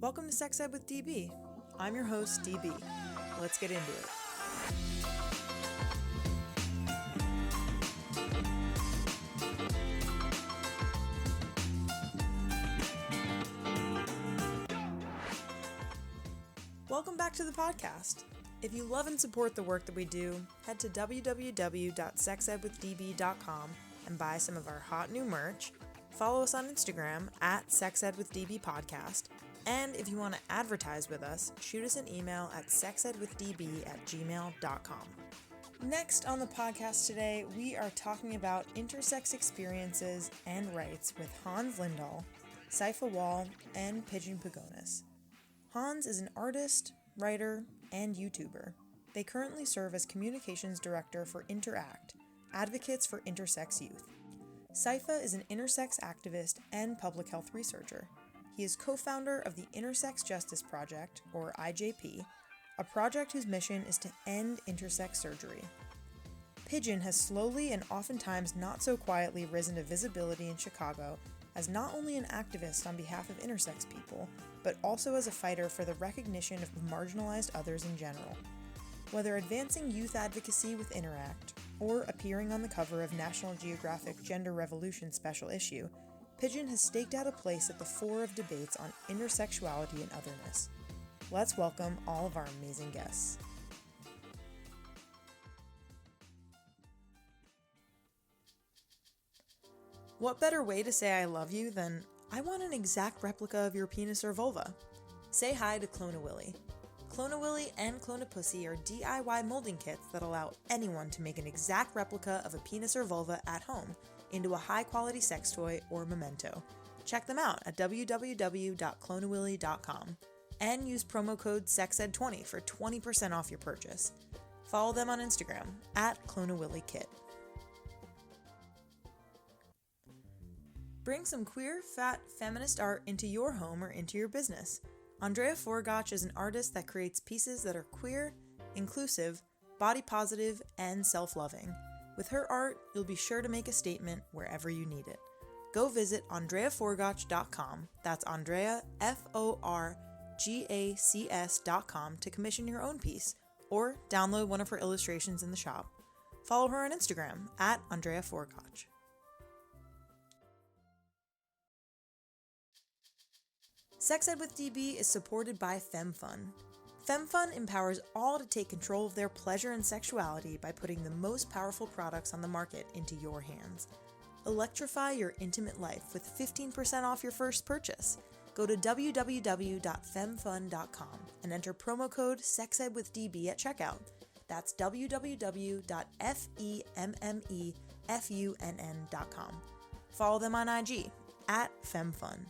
Welcome to Sex Ed with DB. I'm your host, DB. Let's get into it. Welcome back to the podcast. If you love and support the work that we do, head to www.sexedwithdb.com and buy some of our hot new merch. Follow us on Instagram at sexedwithdbpodcast. And if you want to advertise with us, shoot us an email at sexedwithdb@gmail.com. Next on the podcast today, we are talking about intersex experiences and rights with Hans Lindahl, Saifa Wall, and Pidgeon Pagonis. Hans is an artist, writer, and YouTuber. They currently serve as communications director for Interact, Advocates for Intersex Youth. Saifa is an intersex activist and public health researcher. He is co-founder of the Intersex Justice Project, or IJP, a project whose mission is to end intersex surgery. Pidgeon has slowly and oftentimes not so quietly risen to visibility in Chicago as not only an activist on behalf of intersex people, but also as a fighter for the recognition of marginalized others in general. Whether advancing youth advocacy with Interact, or appearing on the cover of National Geographic Gender Revolution special issue, Pidgeon has staked out a place at the fore of debates on intersexuality and otherness. Let's welcome all of our amazing guests. What better way to say I love you than, I want an exact replica of your penis or vulva? Say hi to Clone-A-Willy. Clone-A-Willy and Clone-A-Pussy are DIY molding kits that allow anyone to make an exact replica of a penis or vulva at home into a high-quality sex toy or memento. Check them out at www.cloneawilly.com and use promo code SEXED20 for 20% off your purchase. Follow them on Instagram at Clone-A-Willy-Kit. Bring some queer, fat, feminist art into your home or into your business. Andrea Forgach is an artist that creates pieces that are queer, inclusive, body positive, and self-loving. With her art, you'll be sure to make a statement wherever you need it. Go visit andreaforgach.com, that's Andrea, Forgacs.com, to commission your own piece, or download one of her illustrations in the shop. Follow her on Instagram, at Andrea Forgach. Sex Ed with DB is supported by FemFun. FemFun empowers all to take control of their pleasure and sexuality by putting the most powerful products on the market into your hands. Electrify your intimate life with 15% off your first purchase. Go to www.femfun.com and enter promo code SEXEDWithDB at checkout. That's www.FEMMEFUNN.com. Follow them on IG at FemFun.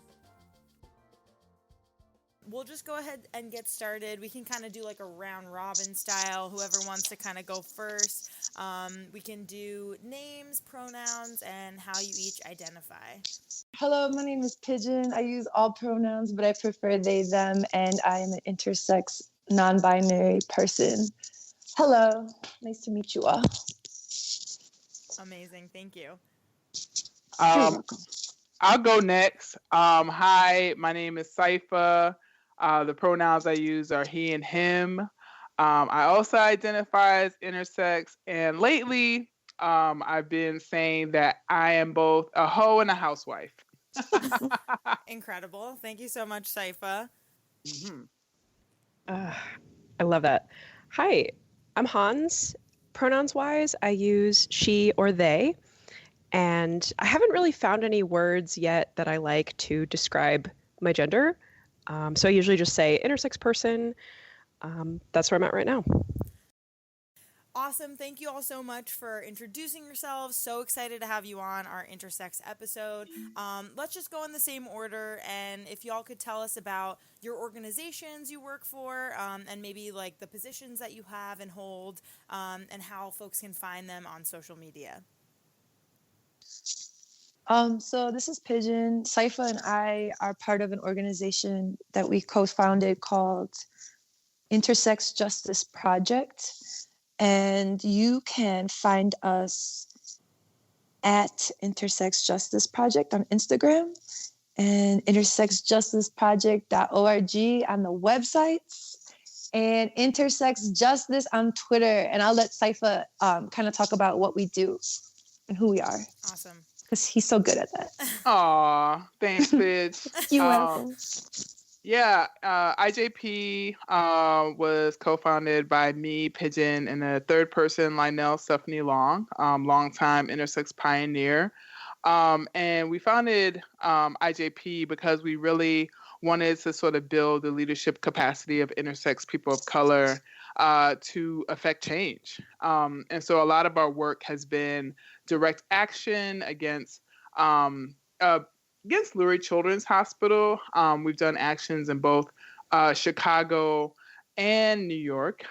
We'll just go ahead and get started. We can kind of do like a round robin style. Whoever wants to kind of go first. We can do names, pronouns, and how you each identify. Hello, my name is Pidgeon. I use all pronouns, but I prefer they, them, and I am an intersex, non-binary person. Hello, nice to meet you all. Amazing, thank you. I'll go next. Hi, my name is Saifa. The pronouns I use are he and him. I also identify as intersex, and lately I've been saying that I am both a hoe and a housewife. Incredible. Thank you so much, Saifa. Mm-hmm. I love that. Hi, I'm Hans. Pronouns-wise, I use she or they, and I haven't really found any words yet that I like to describe my gender. So I usually just say intersex person. That's where I'm at right now. Awesome. Thank you all so much for introducing yourselves. So excited to have you on our intersex episode. Let's just go in the same order. And if y'all could tell us about your organizations you work for, and maybe like the positions that you have and hold, and how folks can find them on social media. So this is Pidgeon. Saifa and I are part of an organization that we co-founded called Intersex Justice Project. And you can find us at Intersex Justice Project on Instagram. and intersexjusticeproject.org on the websites, and Intersex Justice on Twitter. And I'll let Saifa kind of talk about what we do and who we are. Awesome. Because he's so good at that. Aw, thanks, Pidge. You're welcome. Yeah, IJP was co-founded by me, Pidgeon, and a third person, Lionel Stephanie Long, longtime intersex pioneer. And we founded IJP because we really wanted to sort of build the leadership capacity of intersex people of color to affect change. And so a lot of our work has been direct action against Lurie Children's Hospital. We've done actions in both Chicago and New York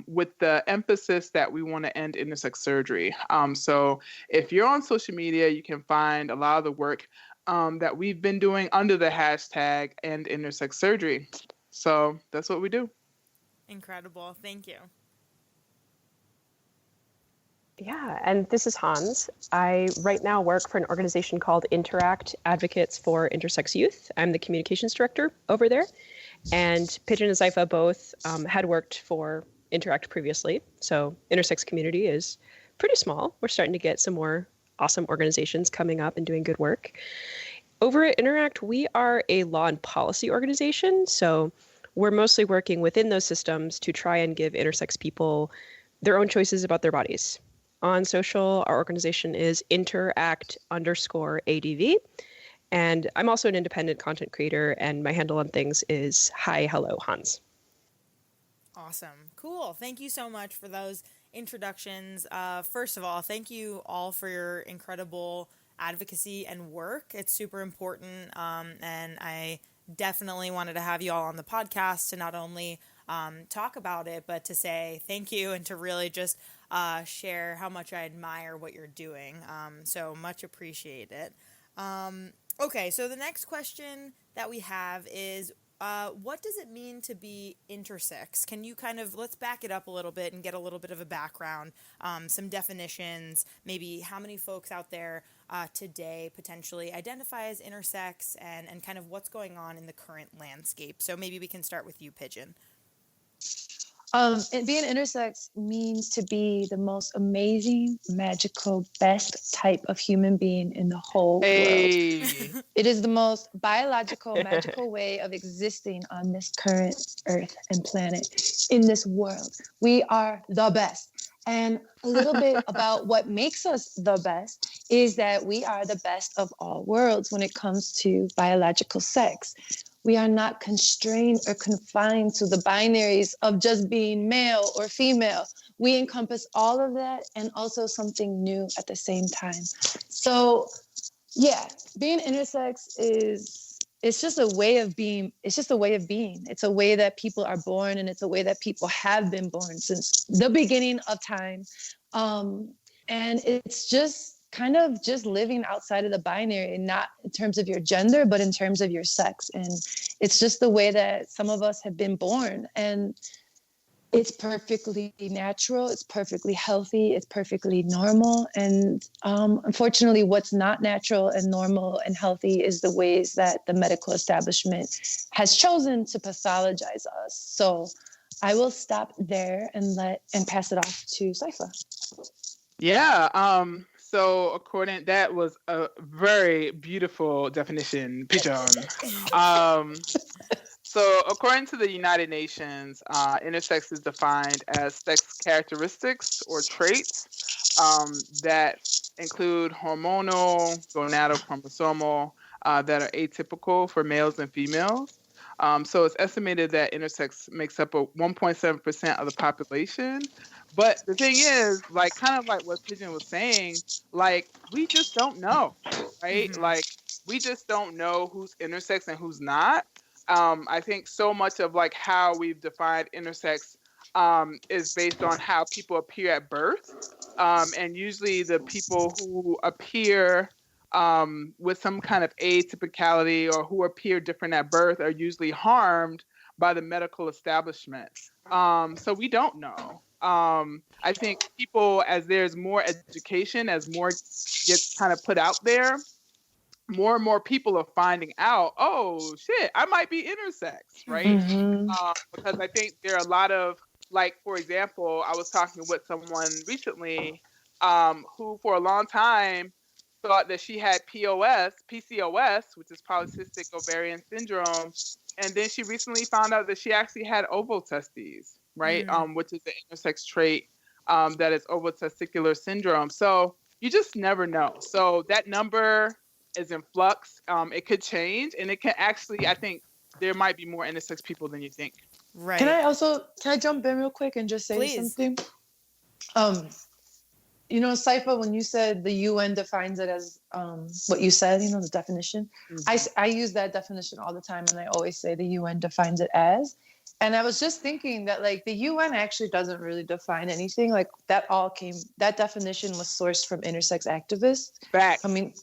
with the emphasis that we want to end intersex surgery. So if you're on social media, you can find a lot of the work that we've been doing under the hashtag end intersex surgery. So that's what we do. Incredible. Thank you. Yeah, and this is Hans. I right now work for an organization called Interact Advocates for Intersex Youth. I'm the communications director over there. And Pidgeon and Saifa both had worked for Interact previously. So intersex community is pretty small. We're starting to get some more awesome organizations coming up and doing good work. Over at Interact, we are a law and policy organization. So we're mostly working within those systems to try and give intersex people their own choices about their bodies. On social, our organization is interact_ADV. And I'm also an independent content creator, and my handle on things is hi, hello, Hans. Awesome. Cool. Thank you so much for those introductions. First of all, thank you all for your incredible advocacy and work. It's super important. And I definitely wanted to have you all on the podcast to not only talk about it, but to say thank you and to really just share how much I admire what you're doing. So much appreciated. Okay, so the next question that we have is, what does it mean to be intersex? Can you let's back it up a little bit and get a little bit of a background, some definitions, maybe how many folks out there today potentially identify as intersex, and kind of what's going on in the current landscape. So maybe we can start with you, Pidgeon. And being intersex means to be the most amazing, magical, best type of human being in the whole world. It is the most biological, magical way of existing on this current earth and planet, in this world. We are the best. And a little bit about what makes us the best is that we are the best of all worlds when it comes to biological sex. We are not constrained or confined to the binaries of just being male or female. We encompass all of that and also something new at the same time. So, yeah, being intersex it's just a way of being. It's just a way of being. It's a way that people are born, and it's a way that people have been born since the beginning of time. And it's just kind of just living outside of the binary, and not in terms of your gender, but in terms of your sex. And it's just the way that some of us have been born, and it's perfectly natural, it's perfectly healthy, it's perfectly normal. And unfortunately, what's not natural and normal and healthy is the ways that the medical establishment has chosen to pathologize us. So I will stop there and pass it off to Saifa. Yeah. So that was a very beautiful definition, Pidgeon. So according to the United Nations, intersex is defined as sex characteristics or traits that include hormonal, gonadal, chromosomal, that are atypical for males and females. So it's estimated that intersex makes up 1.7% of the population. But the thing is, kind of like what Pidgeon was saying, we just don't know, right? Mm-hmm. We just don't know who's intersex and who's not. I think so much of how we've defined intersex is based on how people appear at birth. And usually the people who appear with some kind of atypicality or who appear different at birth are usually harmed by the medical establishment. So we don't know. I think people, as there's more education, as more gets kind of put out there, more and more people are finding out, oh shit, I might be intersex, right? Because I think there are a lot of, like, for example, I was talking with someone recently who for a long time thought that she had PCOS, which is polycystic ovarian syndrome, and then she recently found out that she actually had ovotestes, right? Which is the intersex trait that is ovotesticular syndrome. So you just never know. So that number is in flux. It could change, and it can actually, I think there might be more intersex people than you think. Right. Can I jump in real quick and just say something? Saifa, when you said the UN defines it as what you said, the definition, I use that definition all the time, and I always say the UN defines it as. And I was just thinking that, like, the UN actually doesn't really define anything. Like, that definition was sourced from intersex activists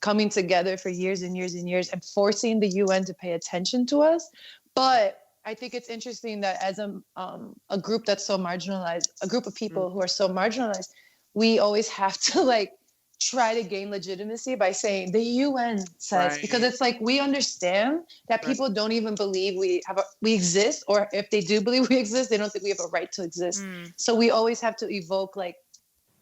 coming together for years and years and years and forcing the UN to pay attention to us. But I think it's interesting that as a group that's so marginalized, a group of people who are so marginalized, we always have to, like, try to gain legitimacy by saying the UN says, because it's like, we understand that people don't even believe we exist, or if they do believe we exist, they don't think we have a right to exist. So we always have to evoke, like,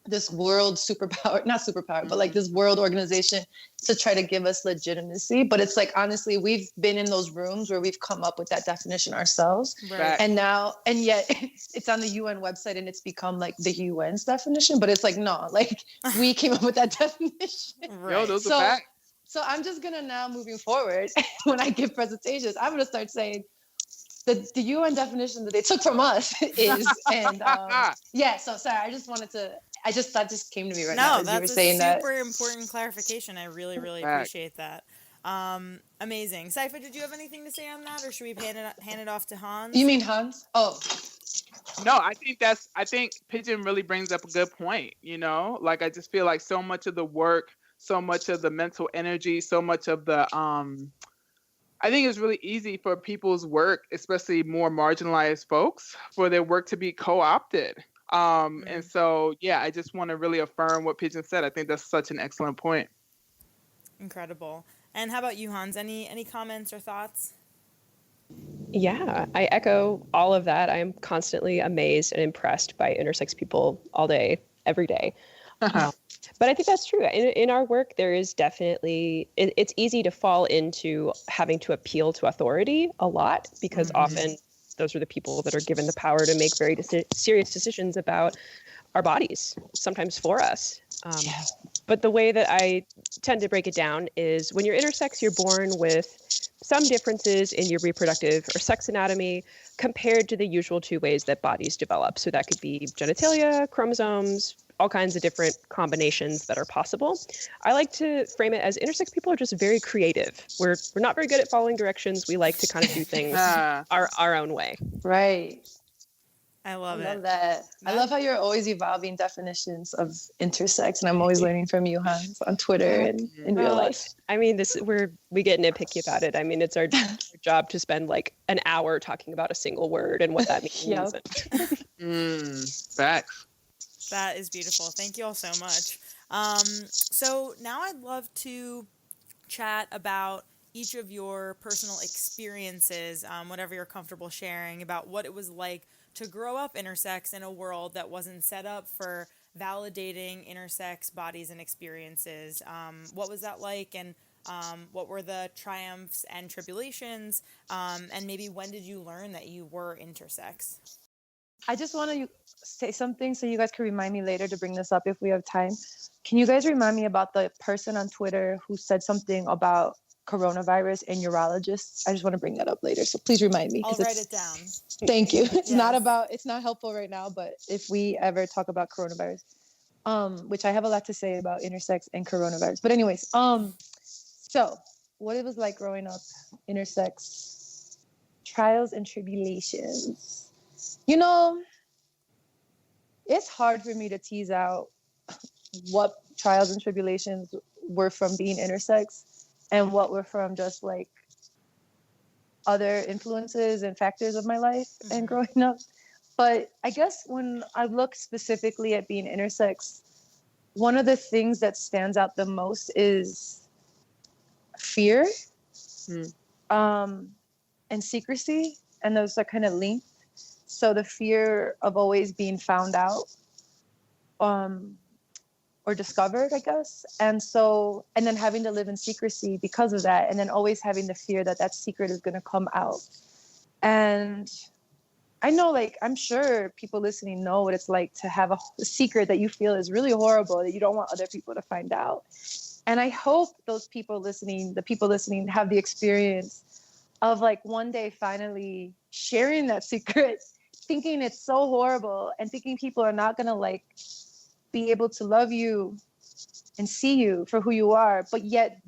this world superpower, but like this world organization to try to give us legitimacy. But it's like, honestly, we've been in those rooms where we've come up with that definition ourselves. Right. And yet it's on the UN website and it's become like the UN's definition, but it's like, no, like we came up with that definition. Right. Yo, those are facts. So I'm just gonna now, moving forward, when I give presentations, I'm gonna start saying, the UN definition that they took from us is, and so sorry, that just came to me right now as you were saying that. No, that's a super important clarification. I really, really appreciate that. Amazing. Saifa, did you have anything to say on that, or should we hand it off to Hans? You mean Hans? Oh. No, I think Pidgeon really brings up a good point, Like, I just feel like so much of the work, so much of the mental energy, so much of the I think it's really easy for people's work, especially more marginalized folks, for their work to be co-opted. And so, I just want to really affirm what Pidgeon said. I think that's such an excellent point. Incredible. And how about you, Hans? Any comments or thoughts? Yeah, I echo all of that. I am constantly amazed and impressed by intersex people all day, every day. But I think that's true. In our work, there is definitely, it's easy to fall into having to appeal to authority a lot, because often those are the people that are given the power to make very serious decisions about our bodies, sometimes for us. But the way that I tend to break it down is, when you're intersex, you're born with some differences in your reproductive or sex anatomy compared to the usual two ways that bodies develop. So that could be genitalia, chromosomes, all kinds of different combinations that are possible. I like to frame it as intersex people are just very creative. We're not very good at following directions. We like to kind of do things our own way. Right. I love that. I love how you're always evolving definitions of intersex, and I'm always learning from you, Hans, on Twitter and in real life. I mean, we get nitpicky about it. I mean, it's our job to spend like an hour talking about a single word and what that means. Facts. That is beautiful. Thank you all so much. So now I'd love to chat about each of your personal experiences, whatever you're comfortable sharing, about what it was like to grow up intersex in a world that wasn't set up for validating intersex bodies and experiences. What was that like, and what were the triumphs and tribulations, and maybe when did you learn that you were intersex? I just want to say something so you guys can remind me later to bring this up if we have time. Can you guys remind me about the person on Twitter who said something about coronavirus and urologists? I just want to bring that up later, so please remind me. I'll write it down. Thank you. It's not helpful right now, but if we ever talk about coronavirus, which I have a lot to say about intersex and coronavirus. But anyways, so what it was like growing up intersex, trials and tribulations. It's hard for me to tease out what trials and tribulations were from being intersex and what were from just like other influences and factors of my life and growing up. But I guess when I look specifically at being intersex, one of the things that stands out the most is fear Mm. and secrecy, and those are kind of linked. So the fear of always being found out or discovered, I guess. And then having to live in secrecy because of that, and then always having the fear that that secret is going to come out. And I know, like, I'm sure people listening know what it's like to have a secret that you feel is really horrible, that you don't want other people to find out. And I hope the people listening, have the experience of, like, one day finally sharing that secret, thinking it's so horrible and thinking people are not going to, like, be able to love you and see you for who you are. But yet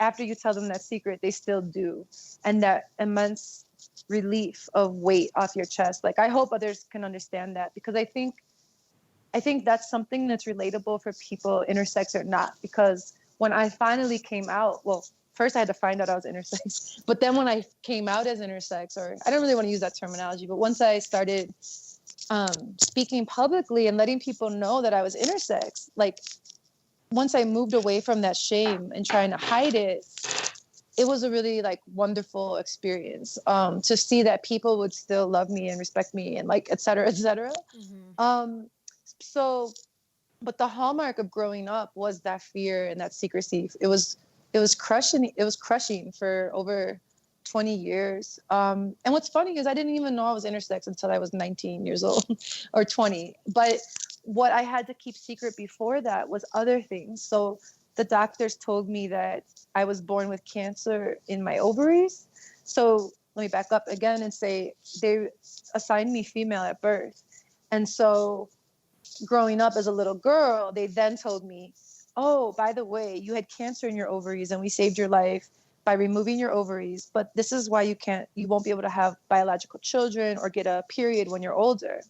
after you tell them that secret, they still do. And that immense relief of weight off your chest. Like, I hope others can understand that, because I think that's something that's relatable for people, intersex or not. Because when I finally came out, well, first I had to find out I was intersex, but then when I came out as intersex, or I don't really want to use that terminology, but once I started speaking publicly and letting people know that I was intersex, like, once I moved away from that shame and trying to hide it, it was a really, like, wonderful experience to see that people would still love me and respect me and, like, et cetera, et cetera. Mm-hmm. But the hallmark of growing up was that fear and that secrecy. It was crushing for over 20 years. And what's funny is I didn't even know I was intersex until I was 19 years old or 20. But what I had to keep secret before that was other things. So the doctors told me that I was born with cancer in my ovaries. So let me back up again and say they assigned me female at birth. And so growing up as a little girl, they then told me, oh, by the way, you had cancer in your ovaries and we saved your life by removing your ovaries. But this is why you won't be able to have biological children or get a period when you're older.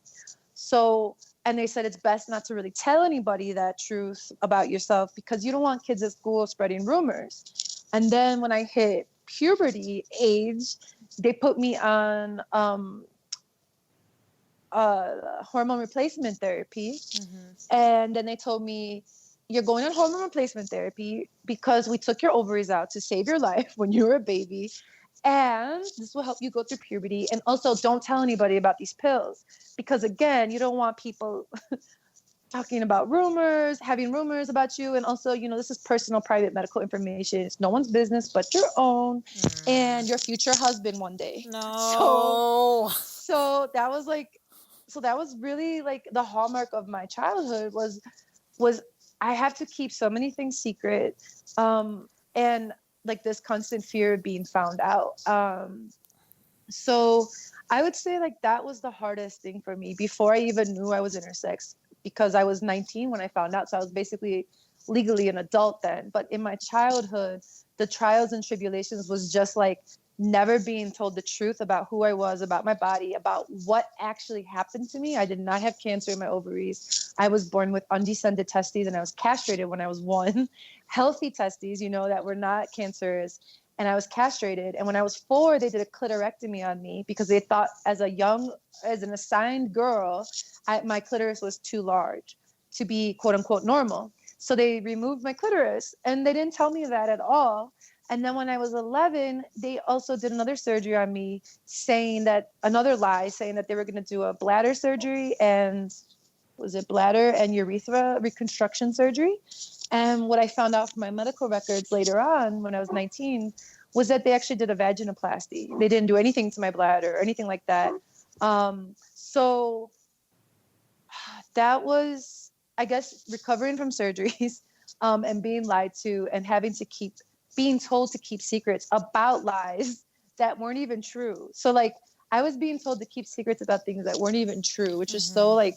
So, and they said it's best not to really tell anybody that truth about yourself because you don't want kids at school spreading rumors. And then when I hit puberty age, they put me on hormone replacement therapy. Mm-hmm. And then they told me, you're going on hormone replacement therapy because we took your ovaries out to save your life when you were a baby. And this will help you go through puberty. And also don't tell anybody about these pills because, again, you don't want people talking about rumors, having rumors about you. And also, this is personal, private medical information. It's no one's business but your own and your future husband one day. No. So that was really, like, the hallmark of my childhood was I have to keep so many things secret. And, like, this constant fear of being found out. So I would say, like, that was the hardest thing for me before I even knew I was intersex, because I was 19 when I found out. So I was basically legally an adult then. But in my childhood, the trials and tribulations was just, like, never being told the truth about who I was, about my body, about what actually happened to me. I did not have cancer in my ovaries. I was born with undescended testes and I was castrated when I was 1. Healthy testes, that were not cancerous. And I was castrated. And when I was 4, they did a clitorectomy on me because they thought as an assigned girl, my clitoris was too large to be quote unquote normal. So they removed my clitoris and they didn't tell me that at all. And then when I was 11, they also did another surgery on me, saying that they were going to do a bladder surgery and bladder and urethra reconstruction surgery. And what I found out from my medical records later on when I was 19 was that they actually did a vaginoplasty. They didn't do anything to my bladder or anything like that. So that was, I guess, recovering from surgeries and being lied to and being told to keep secrets about lies that weren't even true. So, like, I was being told to keep secrets about things that weren't even true, which is so, like,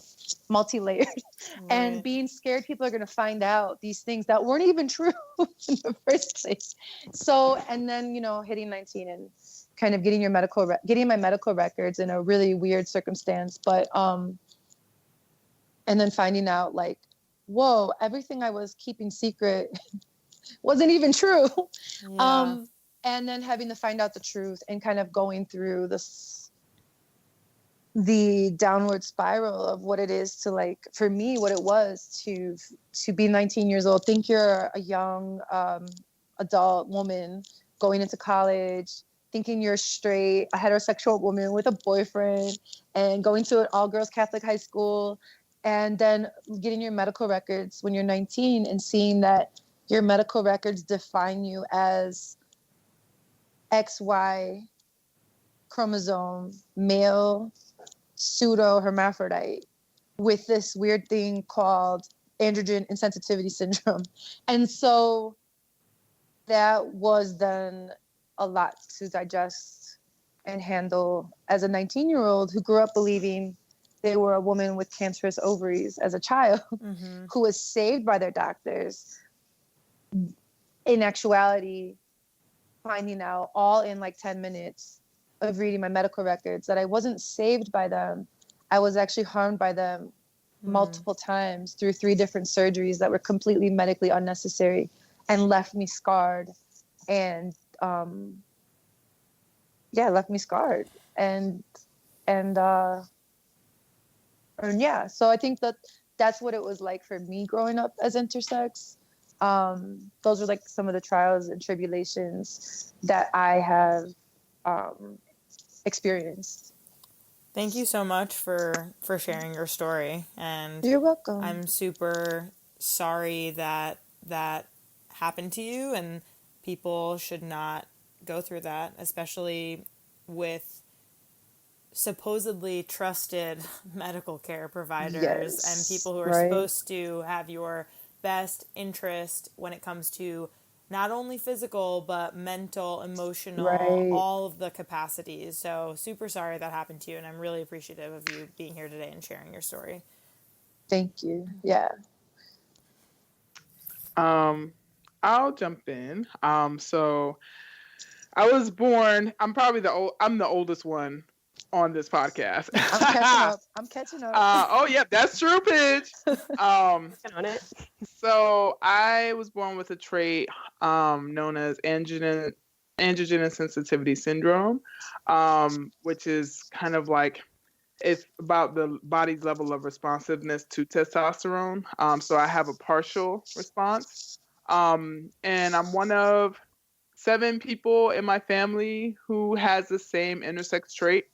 multi-layered. Right. And being scared people are going to find out these things that weren't even true in the first place. So, and then, hitting 19 and kind of getting my medical records in a really weird circumstance. But, and then finding out, like, whoa, everything I was keeping secret wasn't even true. Yeah. And then having to find out the truth and kind of going through the downward spiral of what it is to, like, for me, what it was to be 19 years old, think you're a young adult woman going into college, thinking you're straight, a heterosexual woman with a boyfriend, and going to an all-girls Catholic high school, and then getting your medical records when you're 19 and seeing that your medical records define you as XY chromosome, male, pseudo hermaphrodite, with this weird thing called androgen insensitivity syndrome. And so that was then a lot to digest and handle as a 19-year-old who grew up believing they were a woman with cancerous ovaries as a child, who was saved by their doctors. In actuality, finding out all in like 10 minutes of reading my medical records that I wasn't saved by them. I was actually harmed by them multiple times through 3 different surgeries that were completely medically unnecessary and left me scarred. And left me scarred. And yeah, so I think that's what it was like for me growing up as intersex. Those are like some of the trials and tribulations that I have experienced. Thank you so much for sharing your story, and you're welcome. I'm super sorry that happened to you, and people should not go through that, especially with supposedly trusted medical care providers and people who are supposed to have your best interest when it comes to not only physical, but mental, emotional, all of the capacities. So super sorry that happened to you, and I'm really appreciative of you being here today and sharing your story. Thank you. Yeah. I'll jump in. So I was born, I'm the oldest one on this podcast. I'm catching up. Oh yeah, that's true, Pidge. On it. So I was born with a trait known as androgen insensitivity syndrome, which is kind of like, it's about the body's level of responsiveness to testosterone. So I have a partial response, and I'm one of 7 people in my family who has the same intersex trait.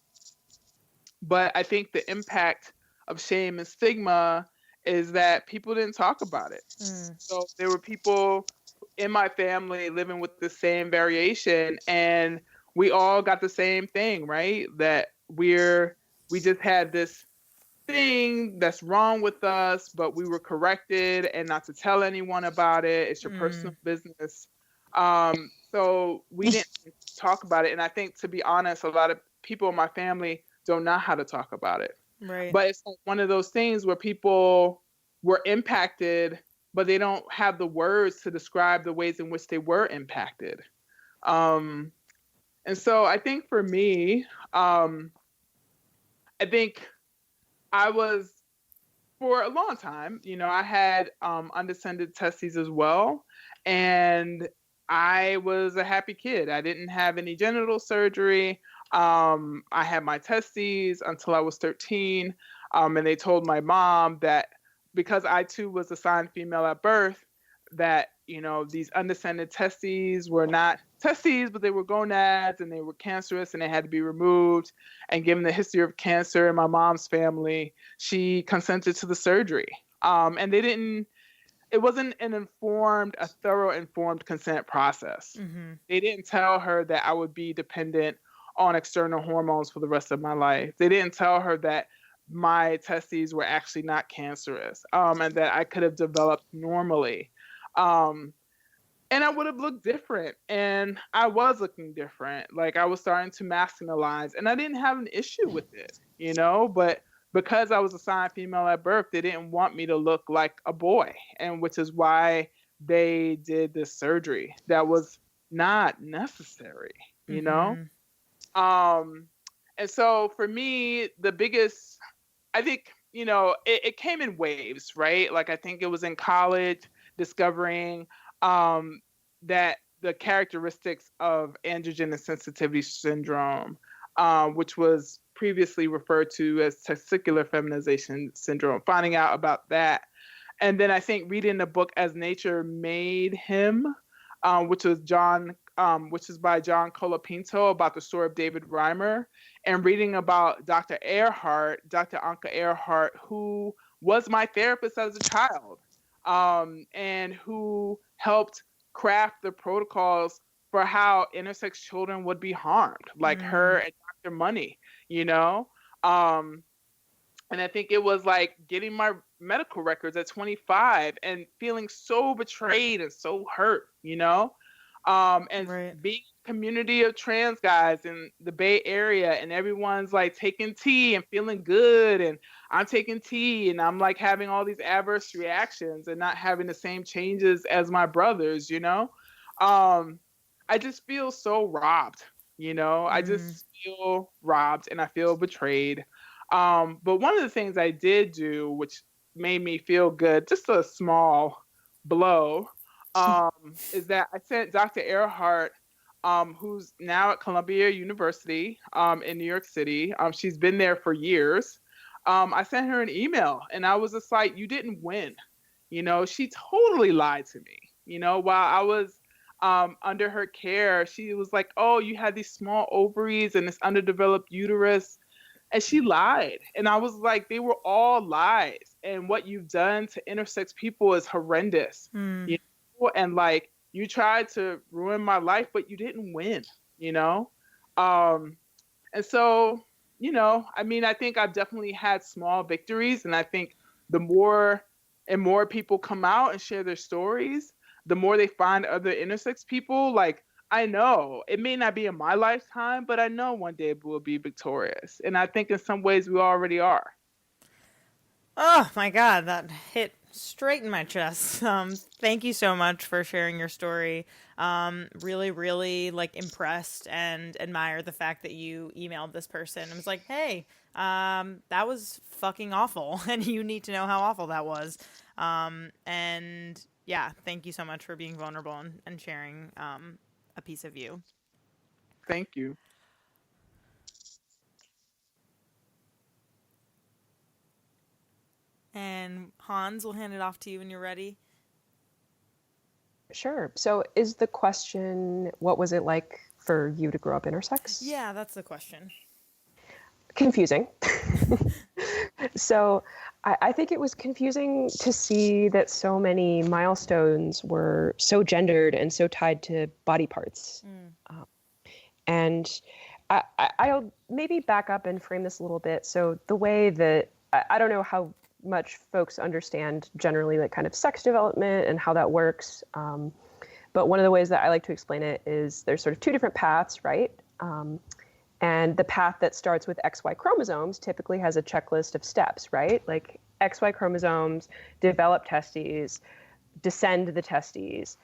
But I think the impact of shame and stigma is that people didn't talk about it. So there were people in my family living with the same variation, and we all got the same thing, right? That we just had this thing that's wrong with us, but we were corrected and not to tell anyone about it. It's your personal business. So we didn't talk about it. And I think, to be honest, a lot of people in my family don't know how to talk about it. Right. But it's like one of those things where people were impacted, but they don't have the words to describe the ways in which they were impacted. And so I think for me, I think I was, for a long time, I had undescended testes as well. And I was a happy kid. I didn't have any genital surgery. I had my testes until I was 13. And they told my mom that because I too was assigned female at birth, that, these undescended testes were not testes, but they were gonads, and they were cancerous, and they had to be removed. And given the history of cancer in my mom's family, she consented to the surgery. And it wasn't a thorough informed consent process. They didn't tell her that I would be dependent on external hormones for the rest of my life. They didn't tell her that my testes were actually not cancerous, and that I could have developed normally. And I would have looked different. And I was looking different. Like, I was starting to masculinize, and I didn't have an issue with it, but because I was assigned female at birth, they didn't want me to look like a boy, and which is why they did this surgery that was not necessary, And so for me, the biggest, I think, it came in waves, right? Like, I think it was in college discovering that the characteristics of androgen insensitivity syndrome, which was previously referred to as testicular feminization syndrome, finding out about that. And then I think reading the book As Nature Made Him, which is by John Colapinto, about the story of David Reimer, and reading about Dr. Anka Earhart, who was my therapist as a child, and who helped craft the protocols for how intersex children would be harmed, like her and Dr. Money, you know? And I think it was like getting my medical records at 25 and feeling so betrayed and so hurt, you know? And being a community of trans guys in the Bay Area, and everyone's like taking tea and feeling good, and I'm taking tea and I'm like having all these adverse reactions and not having the same changes as my brothers, you know? I just feel so robbed, you know? I just feel robbed and I feel betrayed. But one of the things I did do, which made me feel good, just a small blow, is that I sent Dr. Earhart, who's now at Columbia University in New York City. She's been there for years. I sent her an email and I was just like, you didn't win. You know, she totally lied to me. You know, while I was under her care, she was like, oh, you had these small ovaries and this underdeveloped uterus. And she lied. And I was like, they were all lies. And what you've done to intersex people is horrendous. You know? And like, you tried to ruin my life, but you didn't win, you know? And so, you know, I mean, I think I've definitely had small victories. And I think the more and more people come out and share their stories, the more they find other intersex people. Like, I know it may not be in my lifetime, but I know one day we'll be victorious. And I think in some ways we already are. Oh my God, that hit straight in my chest. Thank you so much for sharing your story. Really, really like impressed and admire the fact that you emailed this person and was like, hey, that was fucking awful. And you need to know how awful that was. And yeah, thank you so much for being vulnerable and sharing, a piece of you. Thank you. And Hans, we'll hand it off to you when you're ready. Sure. So is the question, what was it like for you to grow up intersex? Yeah, that's the question. Confusing. So I think it was confusing to see that so many milestones were so gendered and so tied to body parts. And I'll maybe back up and frame this a little bit. So the way that, I don't know how much folks understand generally like kind of sex development and how that works. But one of the ways that I like to explain it is there's sort of two different paths, right? And the path that starts with XY chromosomes typically has a checklist of steps, right? Like XY chromosomes, develop testes, descend the testes,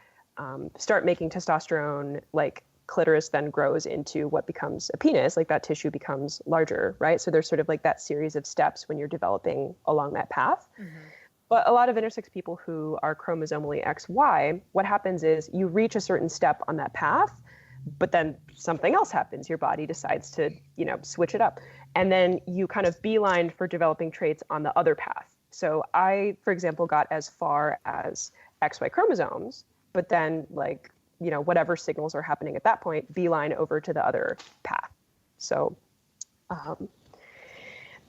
start making testosterone, like clitoris then grows into what becomes a penis, like that tissue becomes larger, right? So there's sort of like that series of steps when you're developing along that path. But a lot of intersex people who are chromosomally XY, what happens is you reach a certain step on that path, but then something else happens. Your body decides to, you know, switch it up. And then you kind of beeline for developing traits on the other path. So I, for example, got as far as XY chromosomes, but then like, you know, whatever signals are happening at that point, beeline over to the other path. So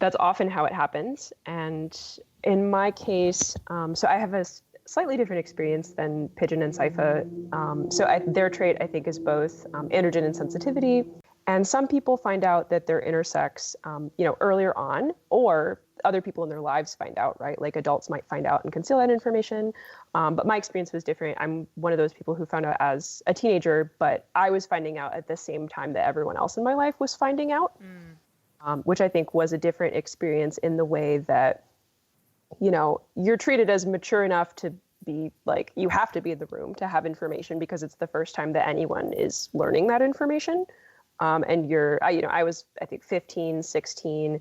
that's often how it happens. And in my case, so I have a slightly different experience than Pidgeon and Saifa. So their trait, I think, is both androgen and sensitivity. And some people find out that they're intersex, you know, earlier on, or other people in their lives find out, right? Like adults might find out and conceal that information. But my experience was different. I'm one of those people who found out as a teenager, but I was finding out at the same time that everyone else in my life was finding out, which I think was a different experience in the way that, you know, you're treated as mature enough to be like, you have to be in the room to have information because it's the first time that anyone is learning that information. And I was, I think 15, 16.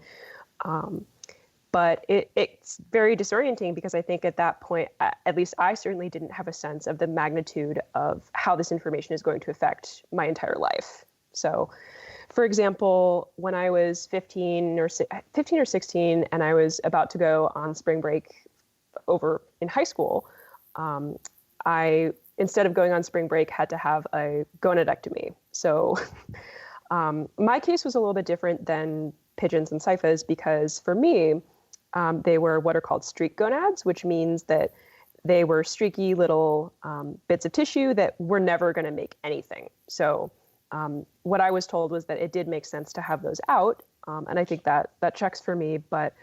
But it's very disorienting because I think at that point, at least I certainly didn't have a sense of the magnitude of how this information is going to affect my entire life. So, for example, when I was 15 or 16 and I was about to go on spring break over in high school, I instead of going on spring break, had to have a gonadectomy. So my case was a little bit different than Pidgeon's and Saifa's because for me, they were what are called streak gonads, which means that they were streaky little bits of tissue that were never going to make anything. So what I was told was that it did make sense to have those out. And I think that checks for me. But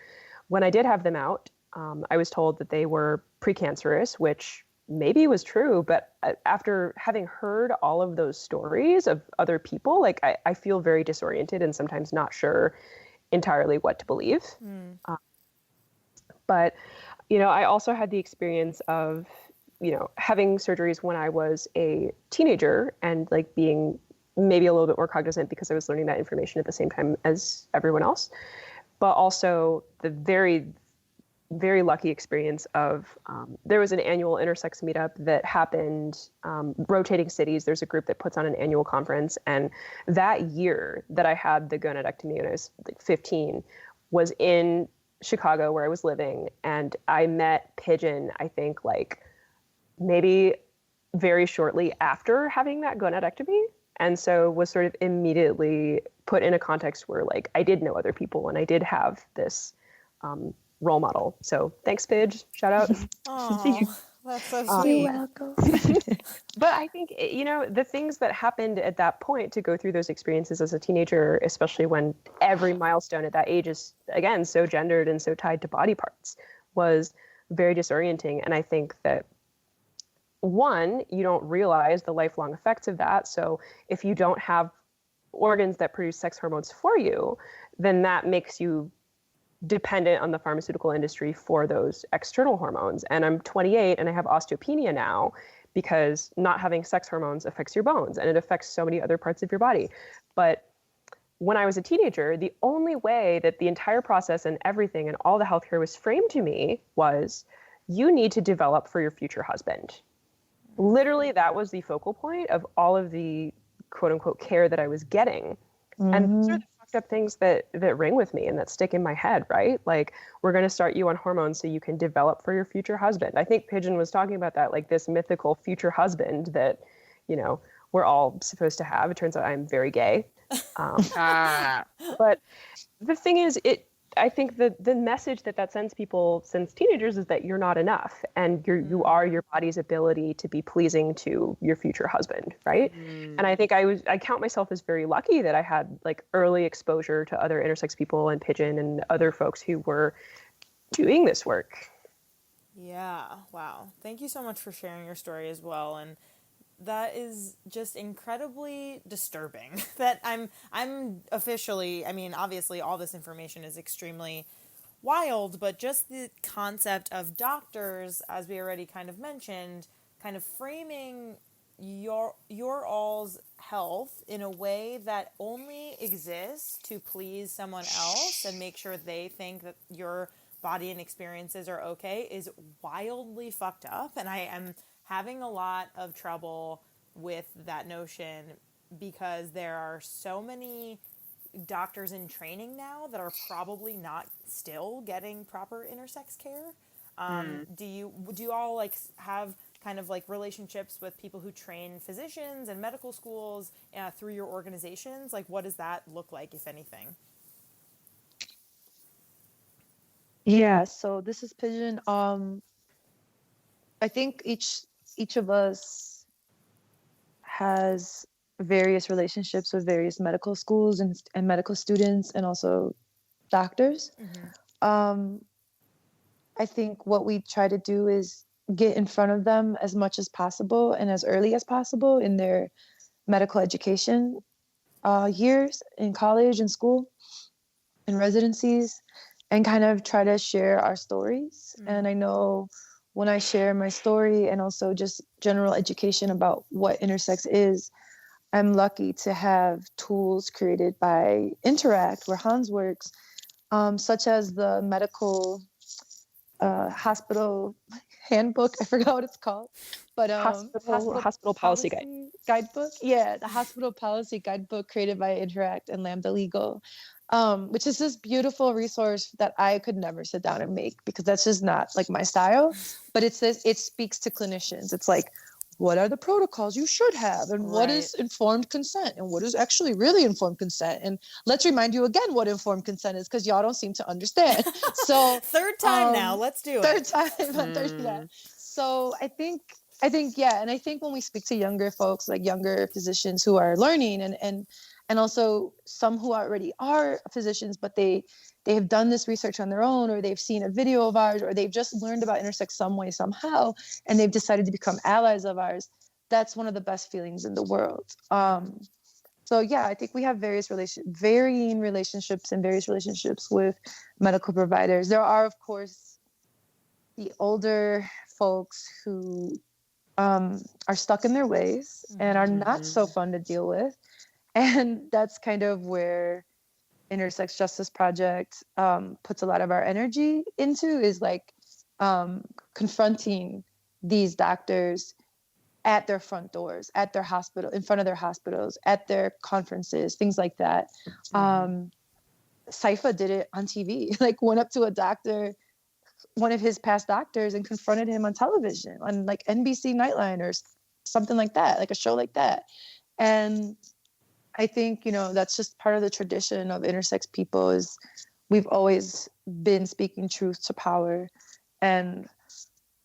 when I did have them out, I was told that they were precancerous, which maybe was true. But after having heard all of those stories of other people, like I feel very disoriented and sometimes not sure entirely what to believe. But, I also had the experience of, having surgeries when I was a teenager and like being maybe a little bit more cognizant because I was learning that information at the same time as everyone else. But also the very, very lucky experience of there was an annual intersex meetup that happened, rotating cities. There's a group that puts on an annual conference. And that year that I had the gonadectomy when I was like 15 was in Chicago where I was living. And I met Pidgeon, I think like maybe very shortly after having that gonadectomy. And so was sort of immediately put in a context where like I did know other people and I did have this role model. So thanks, Pidge. Shout out. Oh, that's so sweet. You're welcome. But I think, the things that happened at that point to go through those experiences as a teenager, especially when every milestone at that age is, again, so gendered and so tied to body parts, was very disorienting. And I think that one, you don't realize the lifelong effects of that. So if you don't have organs that produce sex hormones for you, then that makes you dependent on the pharmaceutical industry for those external hormones. And I'm 28 and I have osteopenia now because not having sex hormones affects your bones and it affects so many other parts of your body. But when I was a teenager, the only way that the entire process and everything and all the healthcare was framed to me was you need to develop for your future husband. Literally, that was the focal point of all of the quote unquote care that I was getting. And those are the fucked up things that ring with me and that stick in my head, right? Like, we're going to start you on hormones so you can develop for your future husband. I think Pidgeon was talking about that, like this mythical future husband that, we're all supposed to have. It turns out I'm very gay. But the thing is, I think the message that sends people since teenagers is that you're not enough and you are your body's ability to be pleasing to your future husband, right? And I think I count myself as very lucky that I had like early exposure to other intersex people and Pidgeon and other folks who were doing this work. Yeah, wow. Thank you so much for sharing your story as well. And that is just incredibly disturbing that I'm officially, obviously all this information is extremely wild, but just the concept of doctors, as we already kind of mentioned, kind of framing your all's health in a way that only exists to please someone else and make sure they think that your body and experiences are okay is wildly fucked up. And I am having a lot of trouble with that notion because there are so many doctors in training now that are probably not still getting proper intersex care. Do you all like have kind of like relationships with people who train physicians and medical schools through your organizations? Like, what does that look like, if anything? Yeah, so this is Pidgeon. I think each of us has various relationships with various medical schools and medical students and also doctors. I think what we try to do is get in front of them as much as possible and as early as possible in their medical education years in college and school and residencies, and kind of try to share our stories. And I know when I share my story and also just general education about what intersex is, I'm lucky to have tools created by Interact, where Hans works, such as the medical hospital handbook. I forgot what it's called, but hospital policy guidebook. Yeah, the hospital policy guidebook created by Interact and Lambda Legal, which is this beautiful resource that I could never sit down and make because that's just not like my style. But it says it speaks to clinicians. It's like, what are the protocols you should have, and what is informed consent, and what is actually really informed consent. And let's remind you again what informed consent is, because y'all don't seem to understand. So third time now, let's do third it. time. Yeah. So I think, yeah. And I think when we speak to younger folks, like younger physicians who are learning, and also some who already are physicians, but they have done this research on their own, or they've seen a video of ours, or they've just learned about intersex some way, somehow, and they've decided to become allies of ours. That's one of the best feelings in the world. So yeah, I think we have varying relationships with medical providers. There are, of course, the older folks who are stuck in their ways and are not so fun to deal with. And that's kind of where Intersex Justice Project puts a lot of our energy into, is like confronting these doctors at their front doors, at their hospital, in front of their hospitals, at their conferences, things like that. Saifa did it on TV, like went up to a doctor, one of his past doctors, and confronted him on television, on like NBC Nightline or something like that, like a show like that. And I think, that's just part of the tradition of intersex people, is we've always been speaking truth to power. And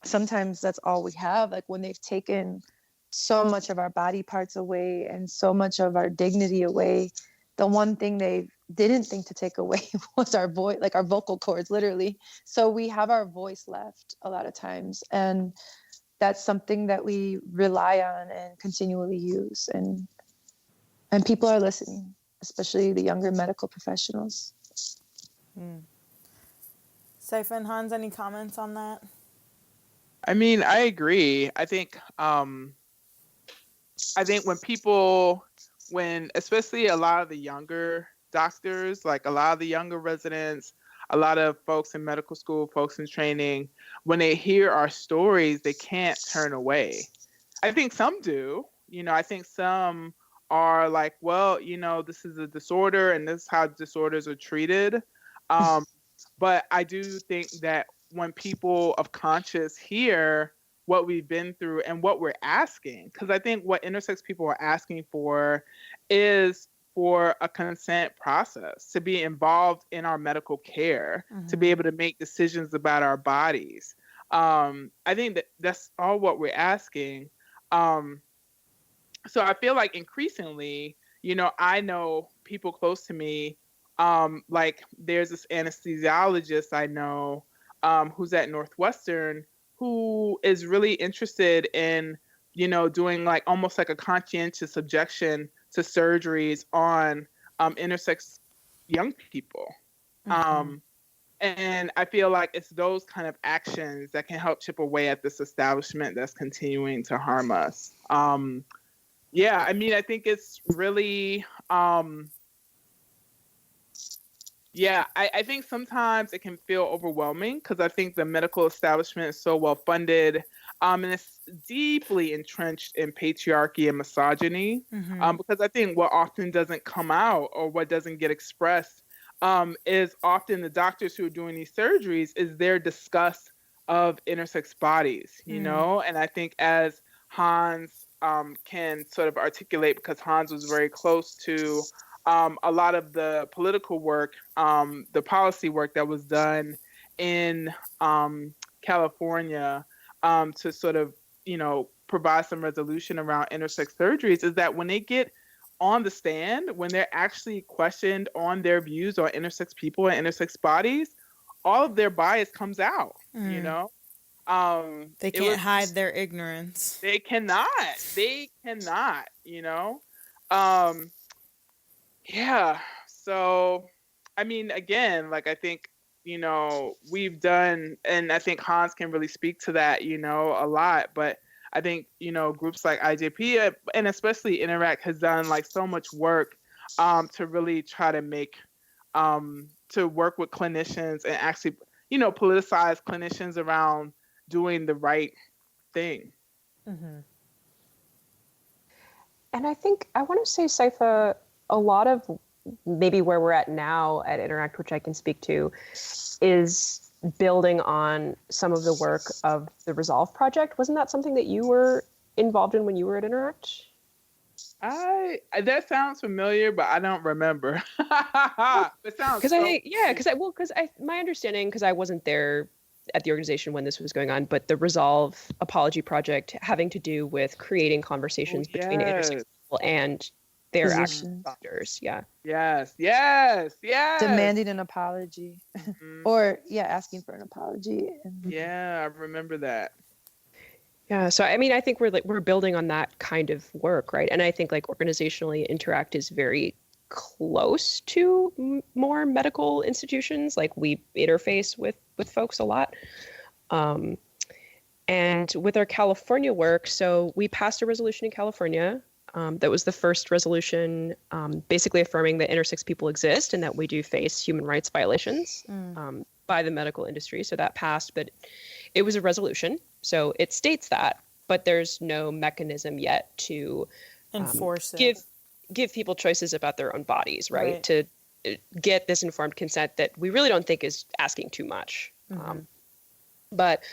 sometimes that's all we have. Like when they've taken so much of our body parts away and so much of our dignity away, the one thing they didn't think to take away was our voice, like our vocal cords, literally. So we have our voice left a lot of times. And that's something that we rely on and continually use. And people are listening, especially the younger medical professionals. Saifa and Hans, any comments on that? I mean, I agree. I think when especially a lot of the younger doctors, like a lot of the younger residents, a lot of folks in medical school, folks in training, when they hear our stories, they can't turn away. I think some do. I think some are like, well, this is a disorder and this is how disorders are treated. But I do think that when people of conscience hear what we've been through and what we're asking, because I think what intersex people are asking for is for a consent process, to be involved in our medical care, to be able to make decisions about our bodies. I think that's all what we're asking. So I feel like increasingly, I know people close to me, like there's this anesthesiologist I know who's at Northwestern, who is really interested in, doing like almost like a conscientious objection to surgeries on intersex young people. And I feel like it's those kind of actions that can help chip away at this establishment that's continuing to harm us. Yeah, I mean, I think it's really, I think sometimes it can feel overwhelming because I think the medical establishment is so well funded, and it's deeply entrenched in patriarchy and misogyny. Because I think what often doesn't come out or what doesn't get expressed is often the doctors who are doing these surgeries is their disgust of intersex bodies, and I think as Hans can sort of articulate, because Hans was very close to a lot of the political work, the policy work that was done in California to sort of, provide some resolution around intersex surgeries, is that when they get on the stand, when they're actually questioned on their views on intersex people and intersex bodies, all of their bias comes out, They can't hide their ignorance. They cannot, yeah. So, I mean, again, like, I think, we've done, and I think Hans can really speak to that, a lot, but I think, groups like IJP and especially Interact has done like so much work to really try to make, to work with clinicians and actually, politicize clinicians around doing the right thing. And I think I want to say, Saifa, a lot of maybe where we're at now at Interact, which I can speak to, is building on some of the work of the Resolve Project. Wasn't that something that you were involved in when you were at Interact? That sounds familiar, but I don't remember. It sounds Because my understanding, because I wasn't there at the organization when this was going on, but the Resolve Apology Project having to do with creating conversations between intersex people and their actual doctors. Yeah. Yes. Demanding an apology. Or asking for an apology. Yeah, I remember that. Yeah, so I mean, I think we're building on that kind of work, right? And I think like organizationally, Interact is very close to more medical institutions. Like we interface with folks a lot. And with our California work, so we passed a resolution in California that was the first resolution basically affirming that intersex people exist and that we do face human rights violations by the medical industry. So that passed, but it was a resolution. So it states that, but there's no mechanism yet to enforce it. Give people choices about their own bodies, right? To get this informed consent that we really don't think is asking too much. But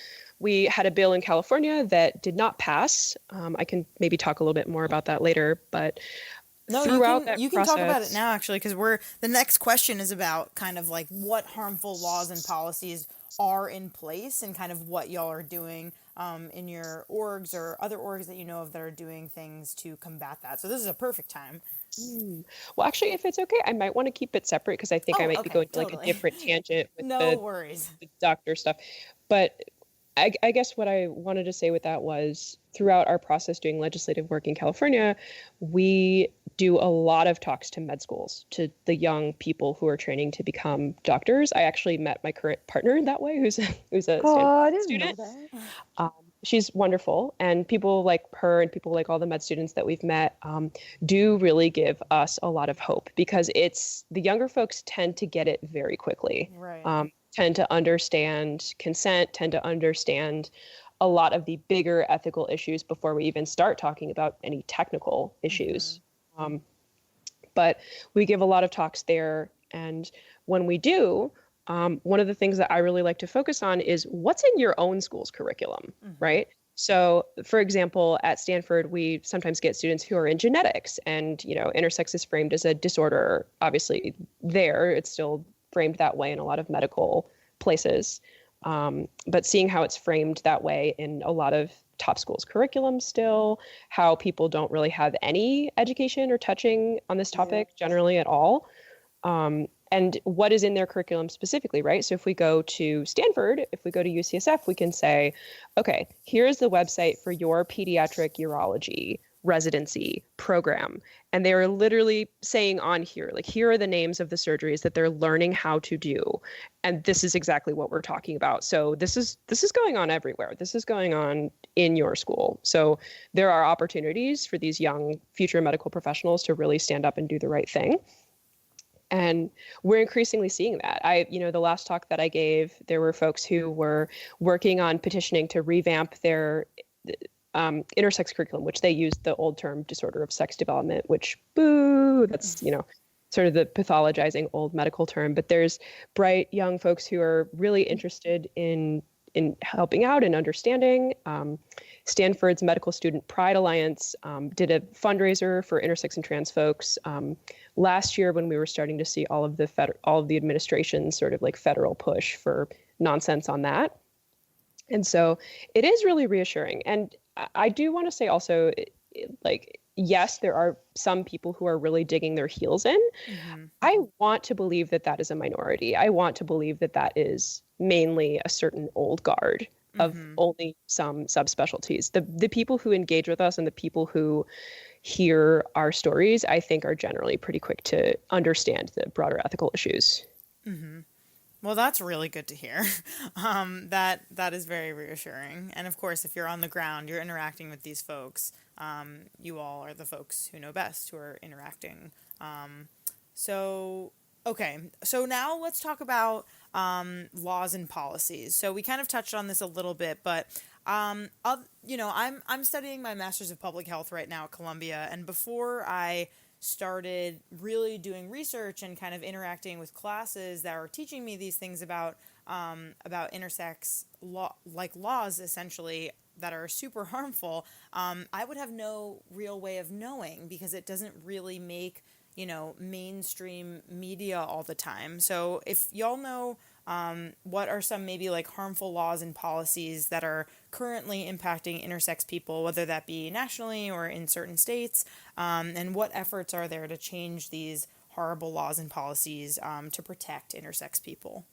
we had a bill in California that did not pass. I can maybe talk a little bit more about that later, but no, you can talk about it now, actually, because the next question is about kind of like what harmful laws and policies are in place and kind of what y'all are doing in your orgs or other orgs that you know of that are doing things to combat that. So this is a perfect time. Well, actually, if it's okay, I might want to keep it separate because I think I might be going to like a different tangent with the doctor stuff. But I guess what I wanted to say with that was throughout our process doing legislative work in California, we do a lot of talks to med schools, to the young people who are training to become doctors. I actually met my current partner that way, who's a Stanford student. She's wonderful, and people like her and people like all the med students that we've met do really give us a lot of hope because the younger folks tend to get it very quickly. Right. Tend to understand consent, tend to understand a lot of the bigger ethical issues before we even start talking about any technical issues. But we give a lot of talks there. And when we do, one of the things that I really like to focus on is what's in your own school's curriculum, right? So, for example, at Stanford, we sometimes get students who are in genetics and, intersex is framed as a disorder. Obviously, it's still framed that way in a lot of medical places. But seeing how it's framed that way in a lot of top schools' curriculum still, how people don't really have any education or touching on this topic generally at all. And what is in their curriculum specifically, right? So if we go to Stanford, if we go to UCSF, we can say, okay, here's the website for your pediatric urology residency program. And they're literally saying on here, like, here are the names of the surgeries that they're learning how to do. And this is exactly what we're talking about. So this is going on everywhere. This is going on in your school. So there are opportunities for these young future medical professionals to really stand up and do the right thing. And we're increasingly seeing that. The last talk that I gave, there were folks who were working on petitioning to revamp their intersex curriculum, which they used the old term disorder of sex development, which that's, sort of the pathologizing old medical term. But there's bright young folks who are really interested in helping out and understanding. Stanford's Medical Student Pride Alliance did a fundraiser for intersex and trans folks last year when we were starting to see all of the administration's sort of like federal push for nonsense on that. And so it is really reassuring. And I do want to say also, like, yes, there are some people who are really digging their heels in. I want to believe that that is a minority. I want to believe that that is mainly a certain old guard of only some subspecialties. The people who engage with us and the people who hear our stories, I think, are generally pretty quick to understand the broader ethical issues. Well, that's really good to hear. That is very reassuring. And of course, if you're on the ground, you're interacting with these folks. You all are the folks who know best, who are interacting. So now let's talk about laws and policies. So we kind of touched on this a little bit, but I'm studying my Master's of Public Health right now at Columbia, and before I started really doing research and kind of interacting with classes that are teaching me these things about intersex laws, essentially, that are super harmful, I would have no real way of knowing because it doesn't really make, mainstream media all the time. So if y'all know what are some maybe like harmful laws and policies that are currently impacting intersex people, whether that be nationally or in certain states, and what efforts are there to change these horrible laws and policies to protect intersex people?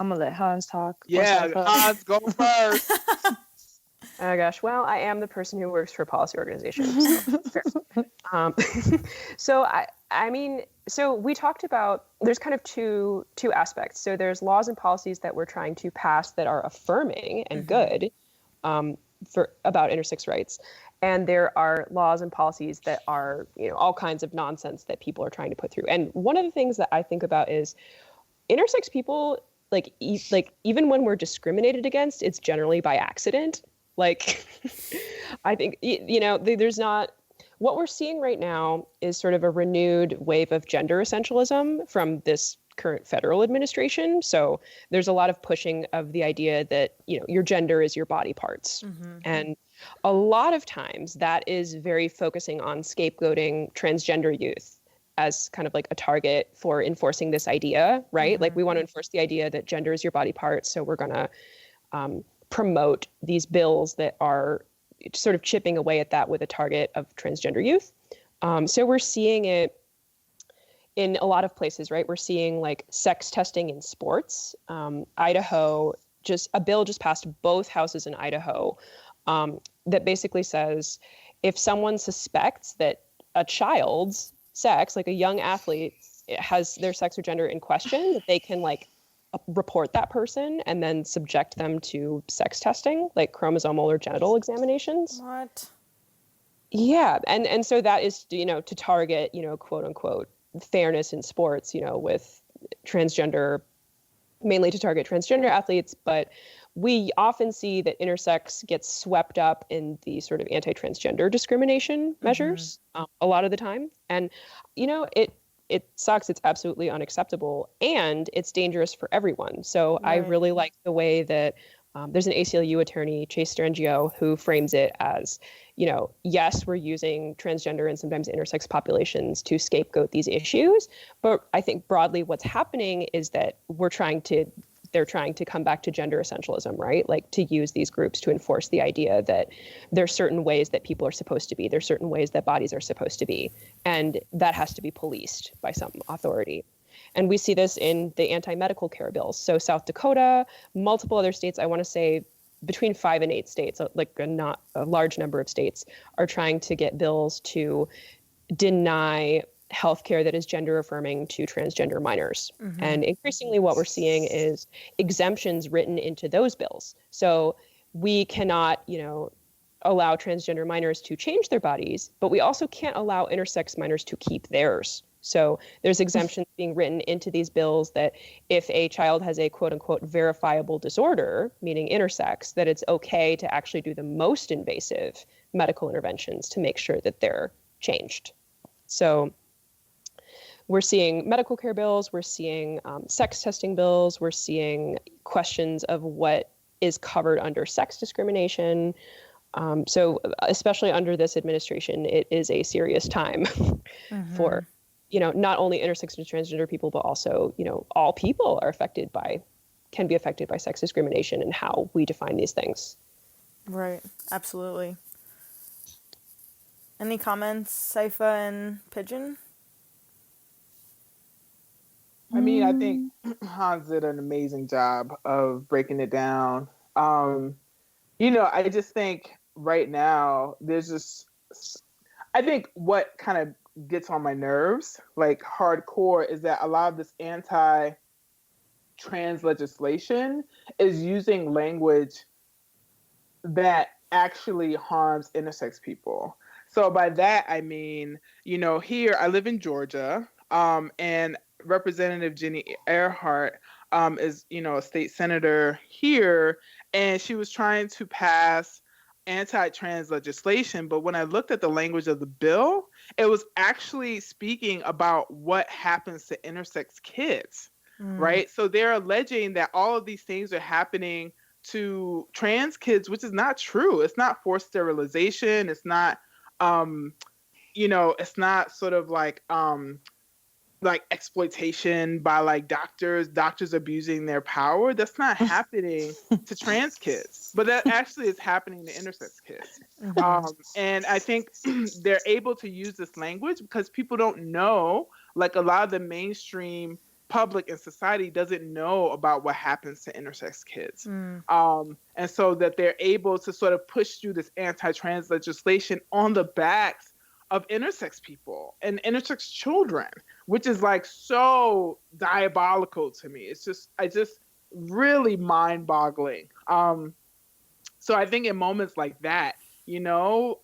I'm gonna let Hans talk. Yeah, Hans, go first. Oh gosh, well, I am the person who works for policy organizations. So so we talked about, there's kind of two aspects. So there's laws and policies that we're trying to pass that are affirming and good about intersex rights. And there are laws and policies that are, all kinds of nonsense that people are trying to put through. And one of the things that I think about is intersex people, like even when we're discriminated against, it's generally by accident. Like, I think, there's not, what we're seeing right now is sort of a renewed wave of gender essentialism from this current federal administration. So there's a lot of pushing of the idea that, your gender is your body parts. And a lot of times that is very focusing on scapegoating transgender youth as kind of like a target for enforcing this idea, right? Like we want to enforce the idea that gender is your body parts. So we're going to promote these bills that are sort of chipping away at that with a target of transgender youth. So we're seeing it in a lot of places, right? We're seeing like sex testing in sports. Idaho, a bill just passed both houses in Idaho that basically says if someone suspects that a child's sex, like a young athlete, has their sex or gender in question, that they can like report that person and then subject them to sex testing, like chromosomal or genital examinations. What? Yeah. And so that is, to target, quote unquote, fairness in sports, with transgender, mainly to target transgender athletes. But we often see that intersex gets swept up in the sort of anti-transgender discrimination measures a lot of the time. And, it sucks. It's absolutely unacceptable. And it's dangerous for everyone. So I really like the way that there's an ACLU attorney, Chase Strangio, who frames it as, yes, we're using transgender and sometimes intersex populations to scapegoat these issues. But I think broadly what's happening is that they're trying to come back to gender essentialism, right? Like to use these groups to enforce the idea that there's certain ways that people are supposed to be. There's certain ways that bodies are supposed to be. And that has to be policed by some authority. And we see this in the anti-medical care bills. So South Dakota, multiple other states, I want to say between 5 and 8 states, like not a large number of states, are trying to get bills to deny healthcare that is gender affirming to transgender minors. And increasingly what we're seeing is exemptions written into those bills. So we cannot, allow transgender minors to change their bodies, but we also can't allow intersex minors to keep theirs. So there's exemptions being written into these bills that if a child has a quote unquote verifiable disorder, meaning intersex, that it's okay to actually do the most invasive medical interventions to make sure that they're changed. So we're seeing medical care bills, we're seeing sex testing bills, we're seeing questions of what is covered under sex discrimination. So especially under this administration, it is a serious time for, not only intersex and transgender people, but also, all people can be affected by sex discrimination and how we define these things. Right. Absolutely. Any comments, Saifa and Pidgeon? I mean, I think Hans did an amazing job of breaking it down. I just think right now I think what kind of gets on my nerves, like hardcore, is that a lot of this anti-trans legislation is using language that actually harms intersex people. So by that, I mean, here I live in Georgia, and Representative Jenny Earhart is, a state senator here, and she was trying to pass anti-trans legislation. But when I looked at the language of the bill, it was actually speaking about what happens to intersex kids, right? So they're alleging that all of these things are happening to trans kids, which is not true. It's not forced sterilization. It's not, it's not sort of like exploitation by like doctors abusing their power. That's not happening to trans kids, but that actually is happening to intersex kids. And I think they're able to use this language because people don't know, like a lot of the mainstream public and society doesn't know about what happens to intersex kids. And so that they're able to sort of push through this anti-trans legislation on the backs of intersex people and intersex children, which is like so diabolical to me. It's just really mind-boggling. So I think in moments like that,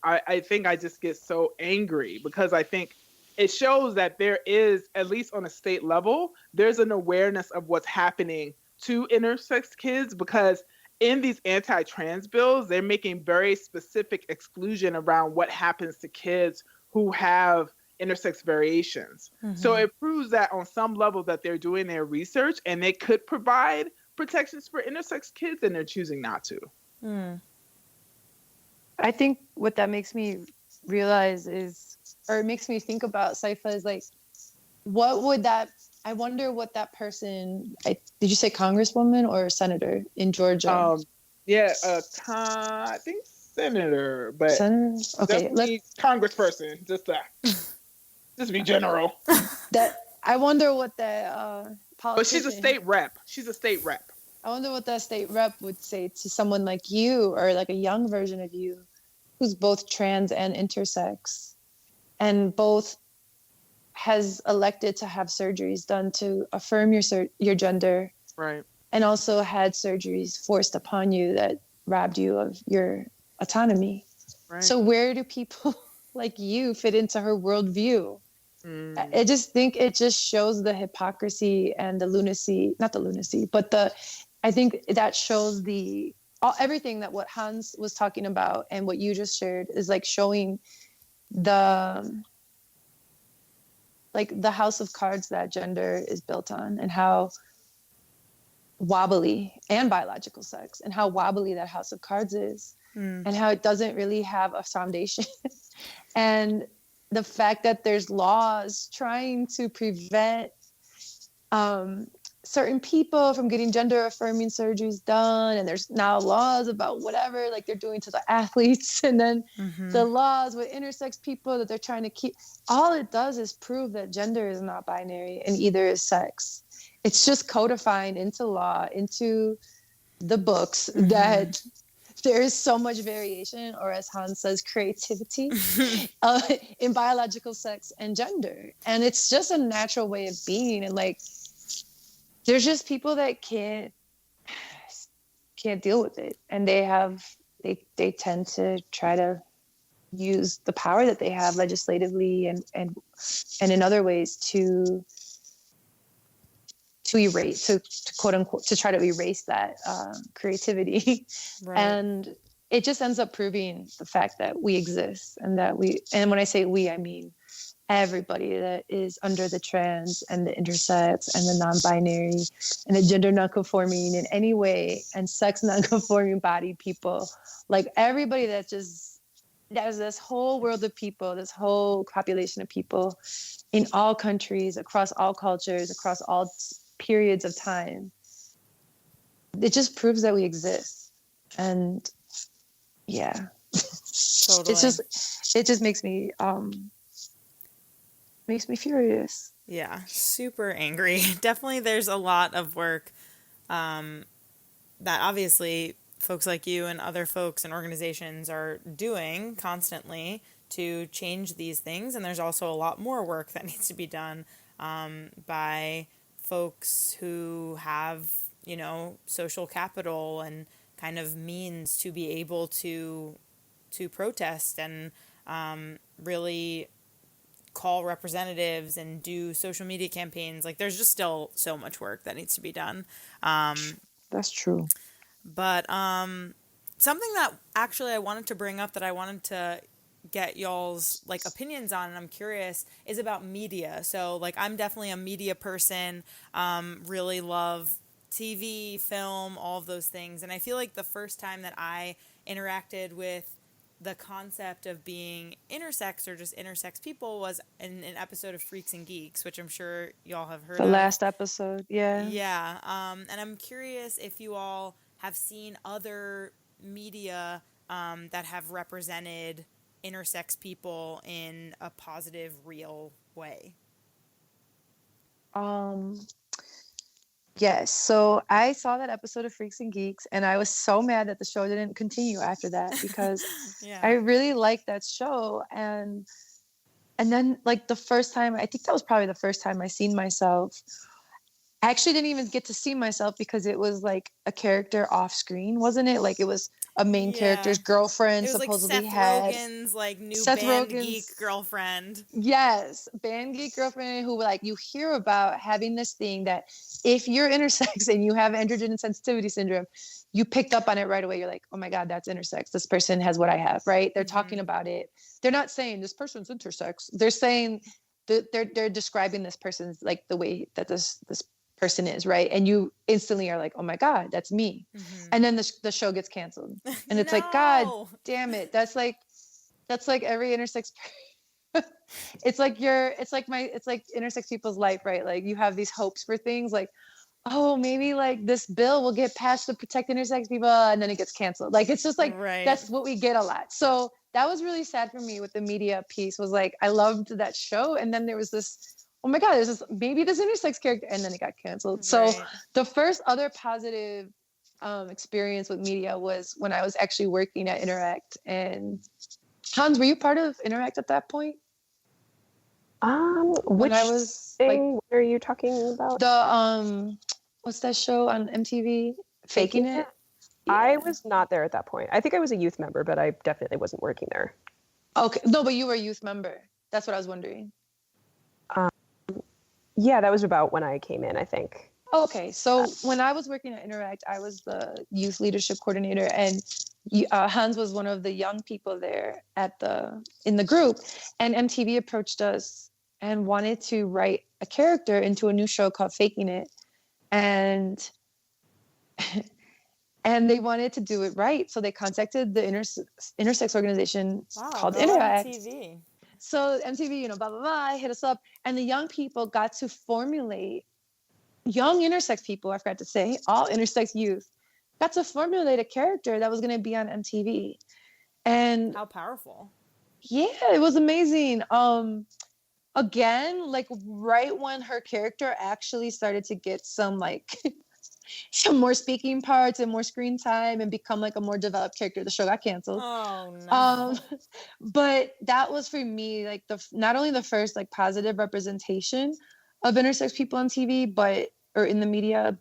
I think I just get so angry because I think it shows that there is, at least on a state level, there's an awareness of what's happening to intersex kids, because in these anti-trans bills, they're making very specific exclusion around what happens to kids who have intersex variations. So it proves that on some level that they're doing their research and they could provide protections for intersex kids, and they're choosing not to. I think what that makes me realize is, or it makes me think about, Saifa, is like, I wonder what that person, did you say congresswoman or senator in Georgia? I think senator, but senator? Okay, congressperson, just be general. That I wonder what that politician. But she's a state rep. I wonder what that state rep would say to someone like you, or like a young version of you, who's both trans and intersex, and both has elected to have surgeries done to affirm your gender, right? And also had surgeries forced upon you that robbed you of your autonomy. Right. So where do people like you fit into her worldview? I just think it just shows the hypocrisy and the lunacy, not the lunacy, but I think that shows everything that what Hans was talking about and what you just shared is like showing the house of cards that gender is built on, and how wobbly, and biological sex, and how wobbly that house of cards is, and how it doesn't really have a foundation. And the fact that there's laws trying to prevent certain people from getting gender affirming surgeries done, and there's now laws about whatever like they're doing to the athletes, and then the laws with intersex people that they're trying to keep, all it does is prove that gender is not binary and either is sex. It's just codifying into law, into the books, that there is so much variation, or as Hans says, creativity in biological sex and gender. And it's just a natural way of being. And like, there's just people that can't deal with it. And they tend to try to use the power that they have legislatively and in other ways to erase, to quote unquote, to try to erase that creativity. Right. And it just ends up proving the fact that we exist, and and when I say we, I mean everybody that is under the trans and the intersex and the non-binary and the gender non-conforming in any way, and sex non-conforming body people, like everybody that there's this whole world of people, this whole population of people in all countries, across all cultures, across all periods of time. It just proves that we exist. And yeah, totally. It just makes me furious. Yeah, super angry. Definitely there's a lot of work that obviously folks like you and other folks and organizations are doing constantly to change these things. And there's also a lot more work that needs to be done by folks who have, social capital and kind of means to be able to protest and really call representatives and do social media campaigns. Like, there's just still so much work that needs to be done. That's true. But something that actually I wanted to bring up that I wanted to get y'all's like opinions on, and I'm curious, is about media. So like, I'm definitely a media person, really love TV, film, all of those things. And I feel like the first time that I interacted with the concept of being intersex or just intersex people was in an episode of Freaks and Geeks, which I'm sure y'all have heard The of. last episode, yeah. Yeah. And I'm curious if you all have seen other media that have represented intersex people in a positive, real way. Yes. So I saw that episode of Freaks and Geeks, and I was so mad that the show didn't continue after that because Yeah. I really liked that show. And then like the first time, I think that was probably the first time I seen myself. I actually didn't even get to see myself because it was like a character off screen, wasn't it? Like it was a main character's girlfriend It was supposedly like Seth had Rogen's like new Seth band Rogen's geek girlfriend. Yes, band geek girlfriend who like you hear about having this thing that if you're intersex and you have androgen sensitivity syndrome, you picked up on it right away. You're like, oh my God, that's intersex. This person has what I have, right? They're talking about it. They're not saying this person's intersex. They're saying that they're describing this person's like the way that this person is, right? And you instantly are like, oh my God, that's me. And then the show gets canceled. And it's like, God damn it. That's like every intersex it's like intersex people's life, right? Like you have these hopes for things like, oh, maybe like this bill will get passed to protect intersex people, and then it gets canceled. Like it's just like that's what we get a lot. So that was really sad for me with the media piece. Was like I loved that show, and then there was this, oh my God, there's this maybe this intersex character, and then it got canceled. So the first other positive experience with media was when I was actually working at Interact. And Hans, were you part of Interact at that point? Which thing? What are you talking about? The what's that show on MTV? Faking It? Yeah. I was not there at that point. I think I was a youth member, but I definitely wasn't working there. Okay, no, but you were a youth member. That's what I was wondering. Yeah, that was about when I came in, I think. Oh, okay, so when I was working at Interact, I was the youth leadership coordinator, and Hans was one of the young people there in the group, and MTV approached us and wanted to write a character into a new show called Faking It, and they wanted to do it right, so they contacted the intersex organization called Interact. MTV. So MTV, blah blah blah, hit us up, and the young people got to formulate. Young intersex people, I forgot to say, all intersex youth, got to formulate a character that was going to be on MTV. And how powerful. Yeah, it was amazing. Again, like right when her character actually started to get some like some more speaking parts and more screen time and become like a more developed character, the show got canceled. Oh no. But that was for me like not only the first like positive representation of intersex people on TV, or in the media.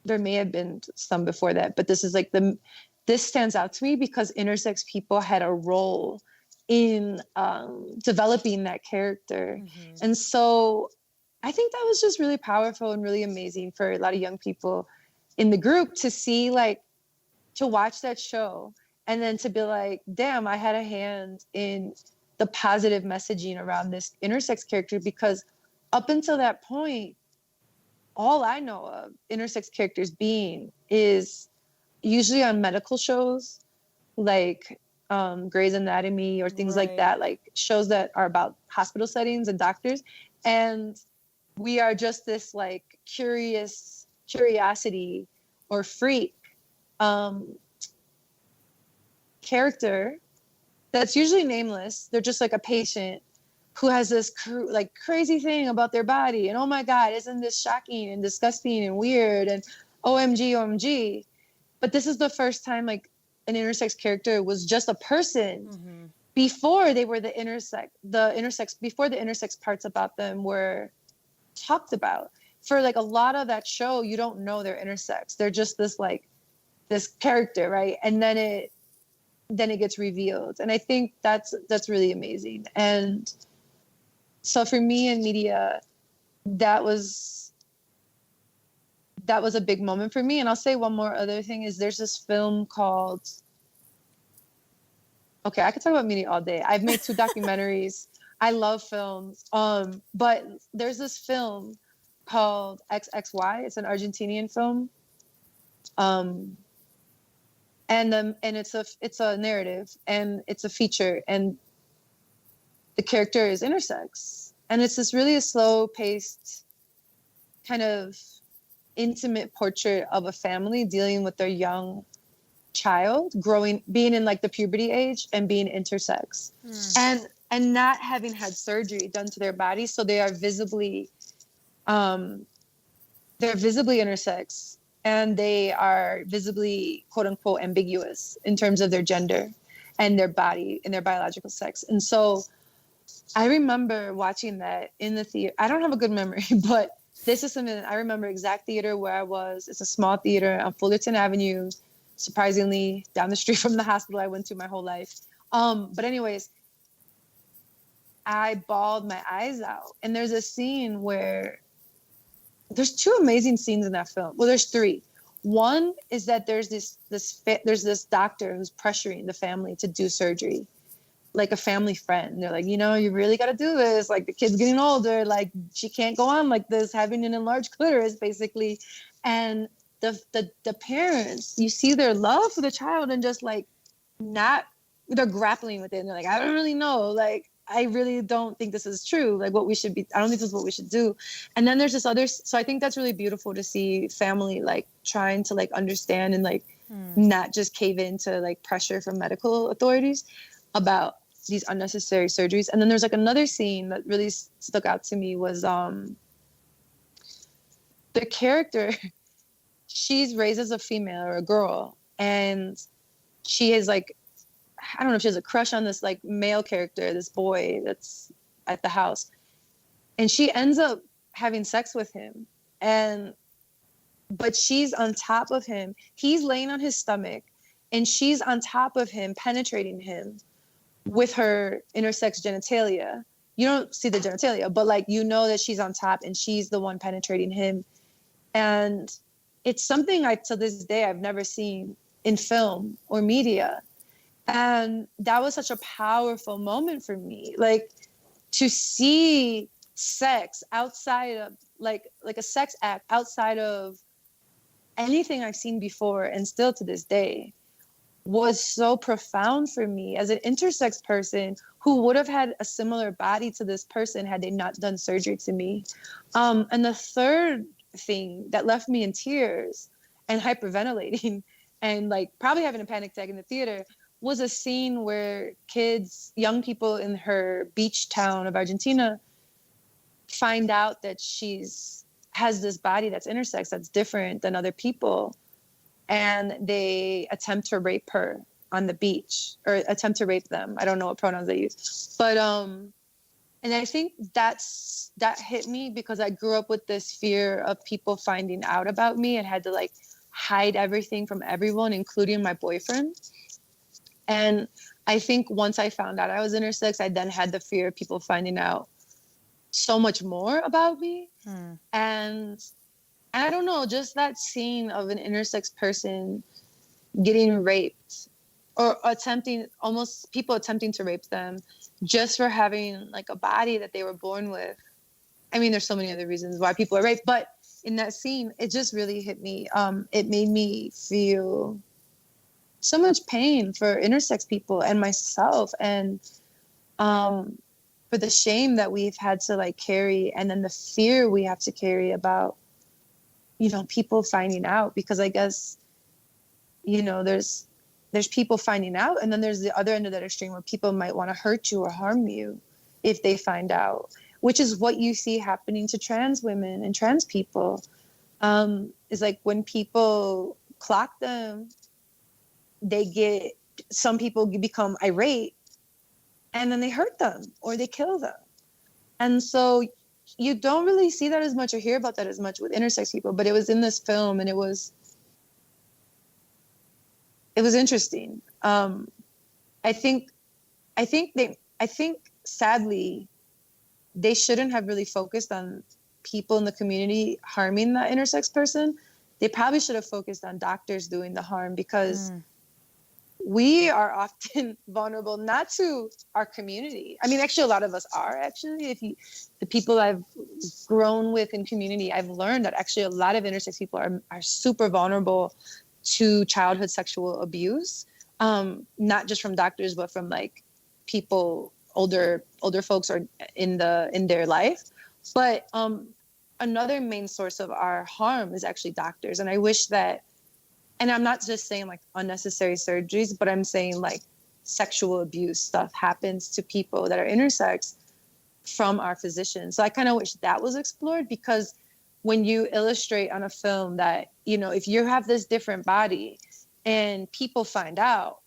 There may have been some before that, but this is like this stands out to me because intersex people had a role in developing that character. And so I think that was just really powerful and really amazing for a lot of young people in the group to see, like, to watch that show and then to be like, damn, I had a hand in the positive messaging around this intersex character, because up until that point, all I know of intersex characters being is usually on medical shows like Grey's Anatomy or things like that, like shows that are about hospital settings and doctors. And we are just this like curiosity or freak character that's usually nameless. They're just like a patient who has this like crazy thing about their body. And oh my God, isn't this shocking and disgusting and weird and OMG. But this is the first time like an intersex character was just a person before they were the intersex, before the intersex parts about them were talked about. For like a lot of that show, you don't know they're intersex. They're just this character, right? And then it gets revealed. And I think that's really amazing. And so for me in media, that was a big moment for me. And I'll say one more other thing is there's this film called, okay, I could talk about media all day. I've made 2 documentaries. I love films. But there's this film called XXY. It's an Argentinian film. And it's a narrative, and it's a feature, and the character is intersex, and it's this really slow paced kind of intimate portrait of a family dealing with their young child being in like the puberty age and being intersex, and not having had surgery done to their body, so they are visibly intersex, and they are visibly quote unquote ambiguous in terms of their gender and their body and their biological sex. And so I remember watching that in the theater. I don't have a good memory, but this is something that I remember exact theater where I was. It's a small theater on Fullerton Avenue, surprisingly down the street from the hospital I went to my whole life. But anyways, I bawled my eyes out. And there's a scene where there's two amazing scenes in that film. Well, there's three. One is that there's this doctor who's pressuring the family to do surgery, like a family friend. They're like, you really got to do this. Like, the kid's getting older. Like, she can't go on like this, having an enlarged clitoris, basically. And the parents, you see their love for the child and just like they're grappling with it. And they're like, I don't really know. Like, I really don't think this is true. Like, I don't think this is what we should do. And then there's this other, so I think that's really beautiful to see family like trying to like understand and like not just cave into like pressure from medical authorities about these unnecessary surgeries. And then there's like another scene that really stuck out to me was the character, she's raised as a female or a girl, and she is like, I don't know if she has a crush on this like male character, this boy that's at the house. And she ends up having sex with him. But she's on top of him. He's laying on his stomach and she's on top of him, penetrating him with her intersex genitalia. You don't see the genitalia, but like, that she's on top and she's the one penetrating him. And it's something to this day, I've never seen in film or media. And that was such a powerful moment for me, like to see sex outside of like a sex act outside of anything I've seen before, and still to this day, was so profound for me as an intersex person who would have had a similar body to this person had they not done surgery to me. And the third thing that left me in tears and hyperventilating and like probably having a panic attack in the theater was a scene where young people in her beach town of Argentina find out that has this body that's intersex, that's different than other people. And they attempt to rape her on the beach, or attempt to rape them. I don't know what pronouns they use. But, and I think that hit me because I grew up with this fear of people finding out about me and had to like hide everything from everyone, including my boyfriend. And I think once I found out I was intersex, I then had the fear of people finding out so much more about me. And I don't know, just that scene of an intersex person getting raped or people attempting to rape them just for having like a body that they were born with. I mean, there's so many other reasons why people are raped, but in that scene, it just really hit me. It made me feel so much pain for intersex people and myself, and for the shame that we've had to like carry, and then the fear we have to carry about, people finding out, because I guess, there's people finding out, and then there's the other end of that extreme where people might want to hurt you or harm you if they find out, which is what you see happening to trans women and trans people. Is like when people clock them, some people become irate and then they hurt them or they kill them. And so you don't really see that as much or hear about that as much with intersex people, but it was in this film and it was interesting. I think sadly, they shouldn't have really focused on people in the community harming that intersex person. They probably should have focused on doctors doing the harm, because we are often vulnerable, not to our community. I mean, actually, a lot of us are actually. The people I've grown with in community, I've learned that actually a lot of intersex people are super vulnerable to childhood sexual abuse, not just from doctors, but from like people, older folks or in their life. But another main source of our harm is actually doctors. And I wish that, and I'm not just saying like unnecessary surgeries, but I'm saying like sexual abuse stuff happens to people that are intersex from our physicians. So I kind of wish that was explored, because when you illustrate on a film that, you know, if you have this different body and people find out,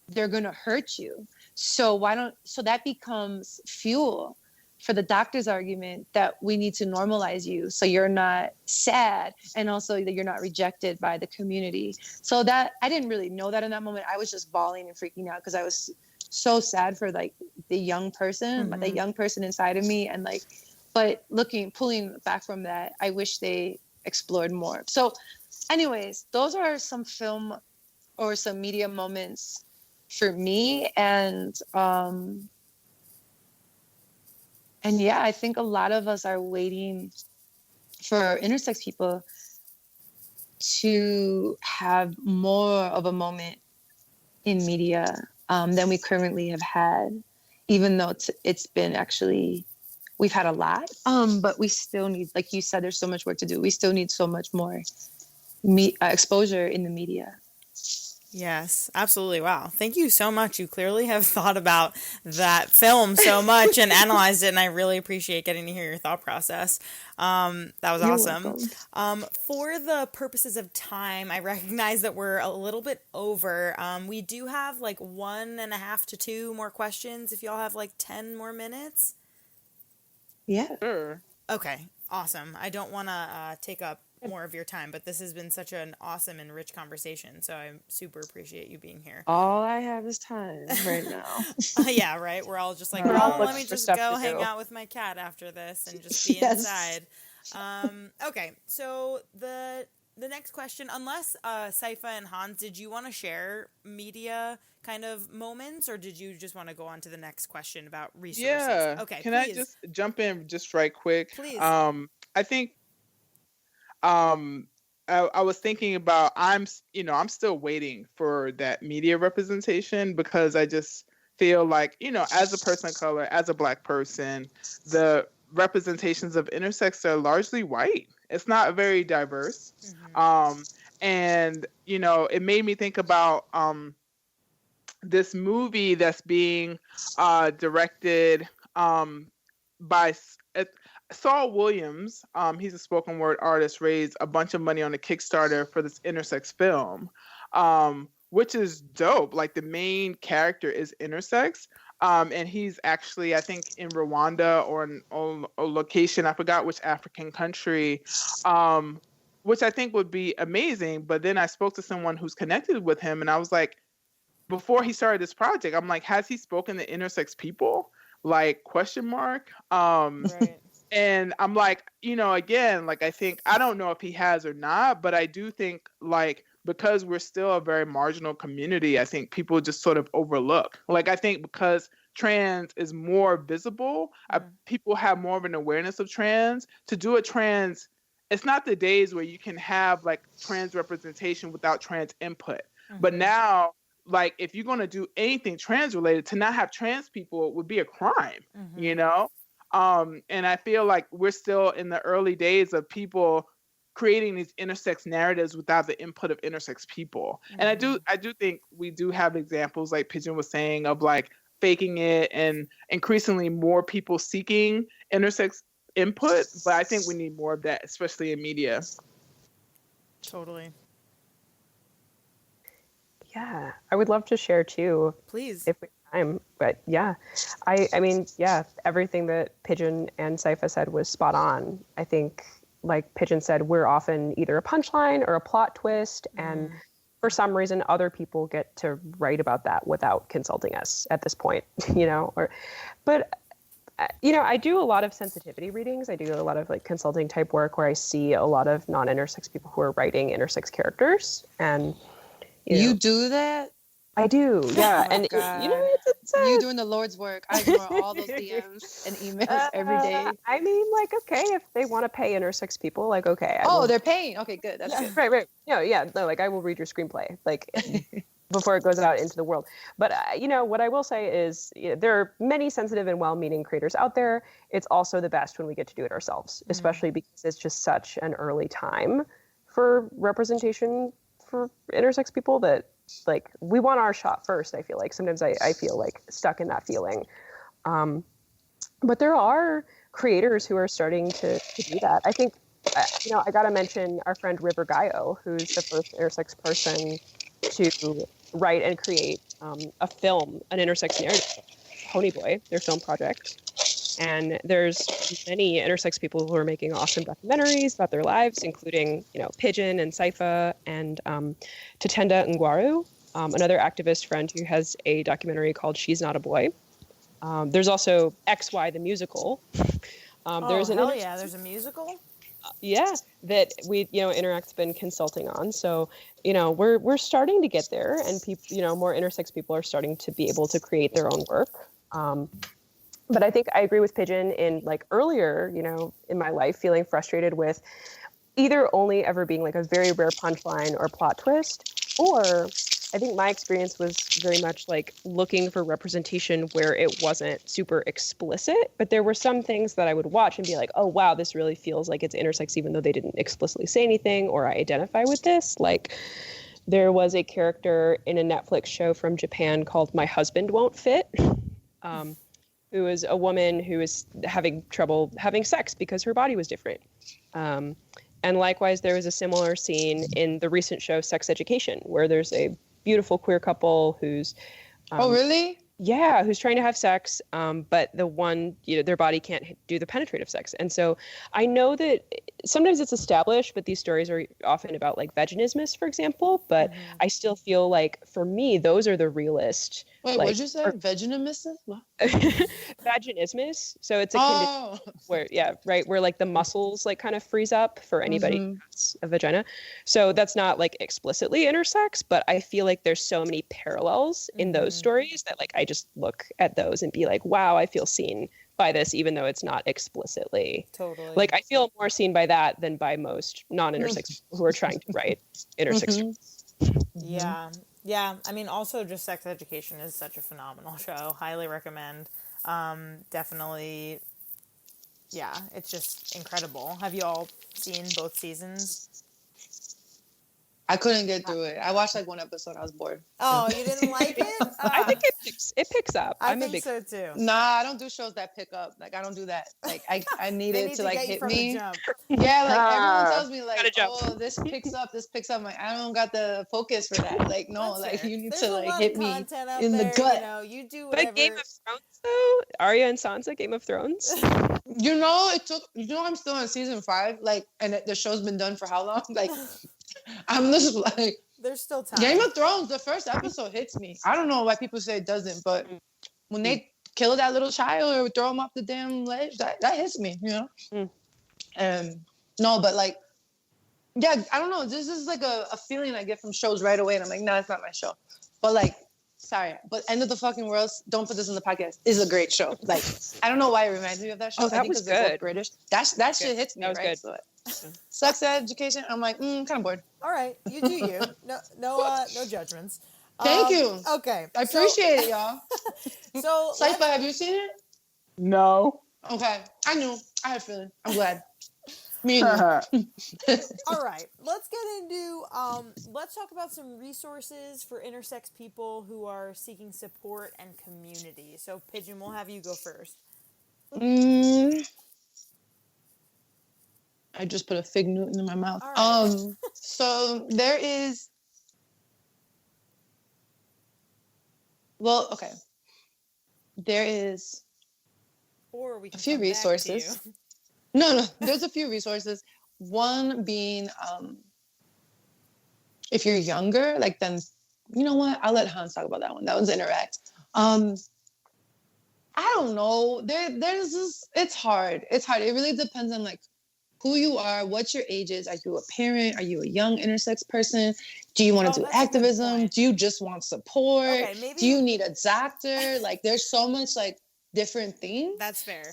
they're going to hurt you. So that becomes fuel for the doctor's argument that we need to normalize you so you're not sad, and also that you're not rejected by the community. So that, I didn't really know that in that moment. I was just bawling and freaking out because I was so sad for like the young person, the young person inside of me. And like, but pulling back from that, I wish they explored more. So anyways, those are some film or some media moments for me. And yeah, I think a lot of us are waiting for intersex people to have more of a moment in media than we currently have had, even though it's been actually, we've had a lot, but we still need, like you said, there's so much work to do. We still need so much more exposure in the media. Yes, absolutely. Wow. Thank you so much. You clearly have thought about that film so much and analyzed it, and I really appreciate getting to hear your thought process. That was awesome. For the purposes of time, I recognize that we're a little bit over. We do have like 1.5 to 2 more questions if y'all have like 10 more minutes. Yeah. Sure. Okay, awesome. I don't want to take up more of your time, but this has been such an awesome and rich conversation, so I super appreciate you being here. All I have is time right now. Yeah, right? We're all just like, well, let me just go hang out with my cat after this and just be inside. Okay, so the next question, unless Saifa and Hans, did you want to share media kind of moments, or did you just want to go on to the next question about resources? Yeah. Okay, Can please. I just jump in just right quick? Please. I think I was thinking about, I'm still waiting for that media representation, because I just feel like, as a person of color, as a Black person, the representations of intersex are largely white. It's not very diverse. And, it made me think about this movie that's being directed by Saul Williams. He's a spoken word artist, raised a bunch of money on a Kickstarter for this intersex film, which is dope. Like, the main character is intersex, and he's actually, I think, in Rwanda or in a location, I forgot which African country, which I think would be amazing. But then I spoke to someone who's connected with him, and I was like, before he started this project, I'm like, has he spoken to intersex people? Like, question mark. Right. And I'm like, again, like, I think, I don't know if he has or not, but I do think, like, because we're still a very marginal community, I think people just sort of overlook. Like, I think because trans is more visible, people have more of an awareness of trans. To do a trans, it's not the days where you can have, like, trans representation without trans input. But now, like, if you're going to do anything trans related, to not have trans people would be a crime, and I feel like we're still in the early days of people creating these intersex narratives without the input of intersex people. And I do think we do have examples, like Pidgeon was saying, of like faking it, and increasingly more people seeking intersex input. But I think we need more of that, especially in media. Totally. Yeah, I would love to share too. Please. If we have time. But yeah, I mean, yeah, everything that Pidgeon and Saifa said was spot on. I think, like Pidgeon said, we're often either a punchline or a plot twist. And for some reason, other people get to write about that without consulting us at this point, but I do a lot of sensitivity readings. I do a lot of like consulting type work where I see a lot of non-intersex people who are writing intersex characters. And you do that? I do, yeah. Oh my And God. it's You doing the Lord's work. I ignore all those DMs and emails every day. I mean, like, okay, if they want to pay intersex people, like, okay, I Oh, will. they're paying. Okay, good. That's good. Right. Yeah, no, like, I will read your screenplay, like, before it goes out into the world. But what I will say is, there are many sensitive and well-meaning creators out there. It's also the best when we get to do it ourselves, especially because it's just such an early time for representation for intersex people that, like, we want our shot first. I feel like sometimes I feel like stuck in that feeling. But there are creators who are starting to do that. I think, I got to mention our friend River Gaio, who's the first intersex person to write and create a film, an intersex narrative, Pony Boy, their film project. And there's many intersex people who are making awesome documentaries about their lives, including, Pidgeon and Saifa and Tatenda Ngwaru, another activist friend who has a documentary called She's Not a Boy. There's also XY the musical. There's a musical? Yeah, that we, Interact's been consulting on. So, we're starting to get there, and people, more intersex people are starting to be able to create their own work. But I think I agree with Pidgeon in, like, earlier, in my life, feeling frustrated with either only ever being like a very rare punchline or plot twist, or I think my experience was very much like looking for representation where it wasn't super explicit, but there were some things that I would watch and be like, oh, wow, this really feels like it's intersex, even though they didn't explicitly say anything, or I identify with this. Like, there was a character in a Netflix show from Japan called My Husband Won't Fit, who is a woman who is having trouble having sex because her body was different. And likewise, there was a similar scene in the recent show Sex Education, where there's a beautiful queer couple who's oh, really? Yeah, who's trying to have sex, but the one, their body can't do the penetrative sex. And so I know that sometimes it's established, but these stories are often about, like, vaginismus, for example. But I still feel like, for me, those are the realist. Wait, like, what'd you say? Vaginismus? Vaginismus. So it's a condition where, where, like, the muscles, like, kind of freeze up for anybody who has a vagina. So that's not, like, explicitly intersex, but I feel like there's so many parallels in those stories that, like, I just look at those and be like, wow, I feel seen by this, even though it's not explicitly. Totally. Like, I feel more seen by that than by most non-intersex people who are trying to write intersex. Yeah. I mean, also just Sex Education is such a phenomenal show. Highly recommend. Definitely. Yeah, it's just incredible. Have you all seen both seasons? I couldn't get through it. I watched like one episode. I was bored. Oh, you didn't like it? I think it picks up. I think so too. Nah, I don't do shows that pick up. Like, I don't do that. Like, I need it to like hit me. Yeah, like everyone tells me like, oh, this picks up. I'm like, I don't got the focus for that. Like, no, that's like fair. you need There's to like hit me in the gut. You do whatever. But Game of Thrones though, Arya and Sansa, Game of Thrones. I'm still on season 5. Like, and the show's been done for how long? Like, I'm just like. There's still time. Game of Thrones, the first episode hits me. I don't know why people say it doesn't, but when they kill that little child or throw him off the damn ledge, that hits me, No, but like, yeah, I don't know. This is like a feeling I get from shows right away, and I'm like, nah, it's not my show. But like, sorry, but End of the Fucking World, don't put this in the podcast, is a great show. Like, I don't know why it reminds me of that show. Oh, that was good. They're both British. That shit hits me, that was right? Good. So, Sex Education, I'm like, kind of bored. All right, you do you. No judgments. Thank you. Okay, I appreciate it, y'all. So, Saifa, have you seen it? No. Okay, I knew. I had a feeling. I'm glad. Me neither. All right, let's get into. Let's talk about some resources for intersex people who are seeking support and community. So, Pidgeon, we'll have you go first. I just put a fig Newton in my mouth. Right. So there is. Well, okay. There is. Or we can a few resources. No, there's a few resources. One being, if you're younger, like then, you know what? I'll let Hans talk about that one. That one's Interact. I don't know. There's this. It's hard. It really depends on like who you are, what your age is. Are you a parent? Are you a young intersex person? Do you want to do activism? Do you just want support? Okay, maybe do you need a doctor? Like, there's so much like different things. That's fair.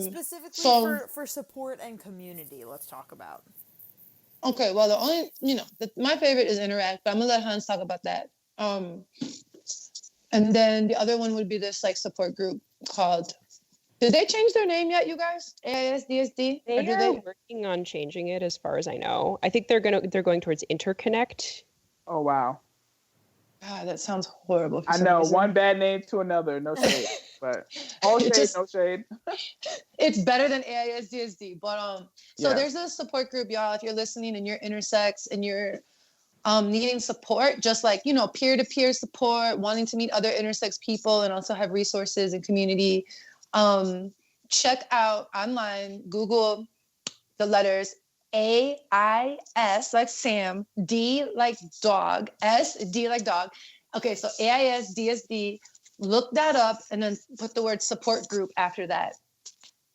Specifically for support and community, let's talk about. Okay, well, the only, my favorite is Interact, but I'm gonna let Hans talk about that. And then the other one would be this like support group called, did they change their name yet, you guys? AISDSD? They are working on changing it as far as I know. I think they're going towards Interconnect. Oh, wow. God, that sounds horrible. I know, one bad name to another, no shade, but all shade, no shade. It's better than AISDSD, but so there's a support group, y'all. If you're listening and you're intersex and you're needing support, just like, peer-to-peer support, wanting to meet other intersex people and also have resources and community, check out online, Google the letters AIS like Sam, D like dog, S, D like dog. Okay, so AISDSD, look that up and then put the word support group after that.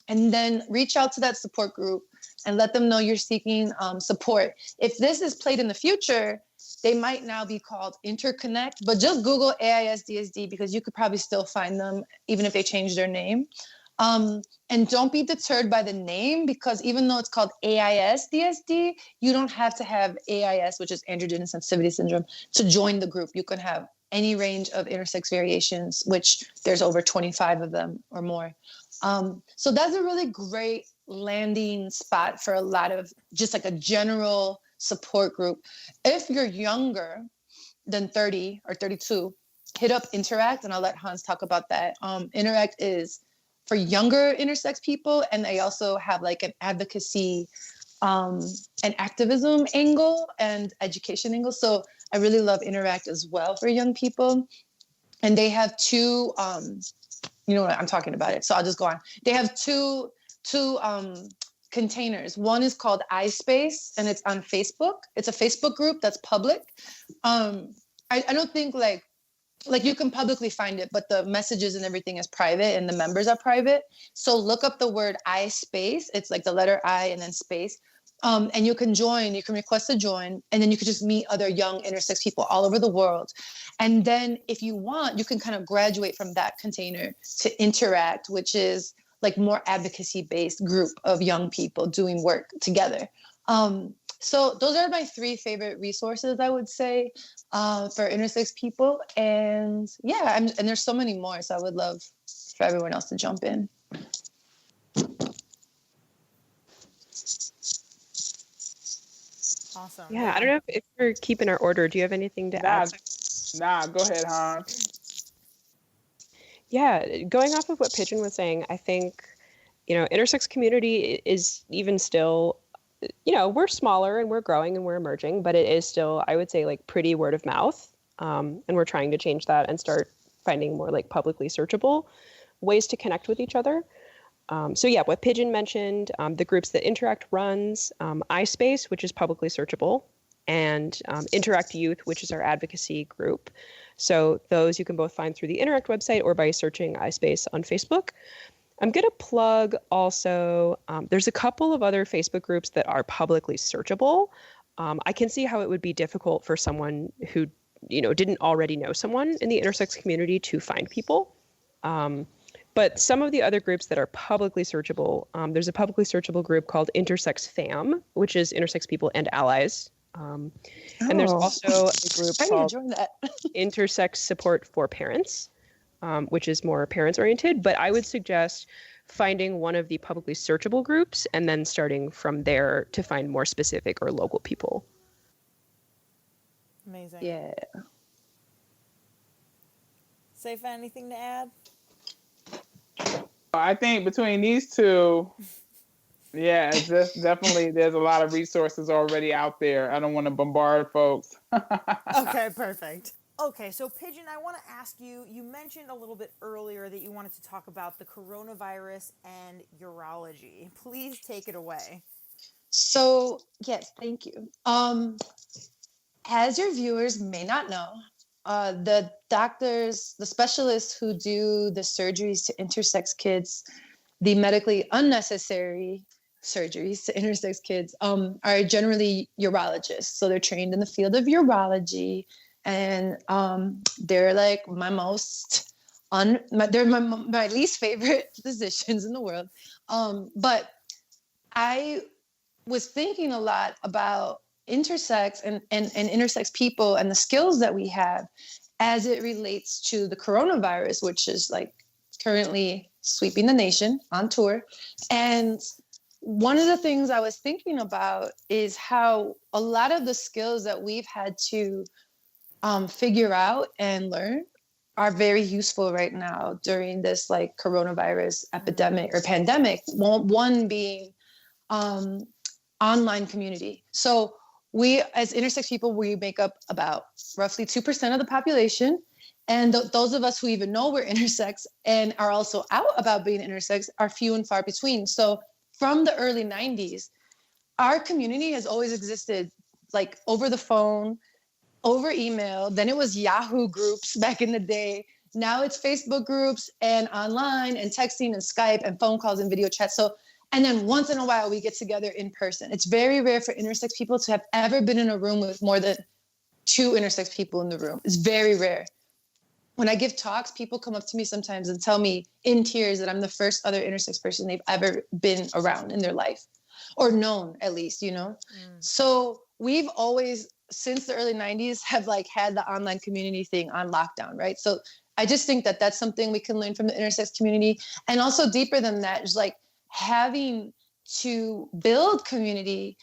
And then reach out to that support group and let them know you're seeking support. If this is played in the future, they might now be called Interconnect, but just Google AISDSD because you could probably still find them even if they change their name. And don't be deterred by the name, because even though it's called AISDSD, you don't have to have AIS, which is androgen sensitivity syndrome, to join the group. You can have any range of intersex variations, which there's over 25 of them or more. So that's a really great landing spot for a lot of just like a general support group. If you're younger than 30 or 32, hit up Interact, and I'll let Hans talk about that. Interact is for younger intersex people, and they also have like an advocacy and activism angle and education angle. So I really love Interact as well for young people. And they have two, you know what, I'm talking about it, so I'll just go on. They have two containers. One is called iSpace, and it's on Facebook. It's a Facebook group that's public. I don't think like you can publicly find it, but the messages and everything is private and the members are private. So look up the word iSpace. It's like the letter I and then space. And you can join, you can request to join, and then you can just meet other young intersex people all over the world. And then if you want, you can kind of graduate from that container to Interact, which is like more advocacy-based group of young people doing work together. So those are my three favorite resources, I would say, for intersex people. And yeah, and there's so many more. So I would love for everyone else to jump in. Awesome. Yeah, I don't know if we're keeping our order. Do you have anything to add? Nah, go ahead, Hans. Yeah, going off of what Pidgeon was saying, I think, intersex community is even still, we're smaller and we're growing and we're emerging, but it is still, I would say, like pretty word of mouth. And we're trying to change that and start finding more like publicly searchable ways to connect with each other. So yeah, what Pidgeon mentioned, the groups that Interact runs, iSpace, which is publicly searchable, and Intersex Youth, which is our advocacy group. So those you can both find through the Interact website or by searching iSpace on Facebook. I'm going to plug also, there's a couple of other Facebook groups that are publicly searchable. I can see how it would be difficult for someone who, didn't already know someone in the intersex community to find people. But some of the other groups that are publicly searchable, there's a publicly searchable group called Intersex Fam, which is intersex people and allies. And there's also a group called Intersex Support for Parents, which is more parents oriented. But I would suggest finding one of the publicly searchable groups and then starting from there to find more specific or local people. Amazing. Yeah. Saifa, anything to add? I think between these two, yeah, it's just definitely, there's a lot of resources already out there. I don't want to bombard folks. Okay, perfect. Okay, so Pidgeon, I want to ask you, you mentioned a little bit earlier that you wanted to talk about the coronavirus and urology. Please take it away. So, yes, thank you. As your viewers may not know, the doctors, the specialists who do the surgeries to intersex kids, the medically unnecessary surgeries to intersex kids are generally urologists. So they're trained in the field of urology, and they're like my most they're my least favorite physicians in the world. But I was thinking a lot about intersex and intersex people and the skills that we have as it relates to the coronavirus, which is like currently sweeping the nation on tour. And one of the things I was thinking about is how a lot of the skills that we've had to figure out and learn are very useful right now during this like coronavirus epidemic or pandemic. One being online community. So we, as intersex people, we make up about roughly 2% of the population. And those of us who even know we're intersex and are also out about being intersex are few and far between. So from the early 90s, our community has always existed like over the phone, over email. Then it was Yahoo groups back in the day. Now it's Facebook groups and online and texting and Skype and phone calls and video chats. So, and then once in a while we get together in person. It's very rare for intersex people to have ever been in a room with more than 2 intersex people in the room. It's very rare. When I give talks, people come up to me sometimes and tell me in tears that I'm the first other intersex person they've ever been around in their life, or known at least, you know? So we've always, since the early 90s, have like had the online community thing on lockdown, right? So I just think that that's something we can learn from the intersex community. And also deeper than that is like having to build community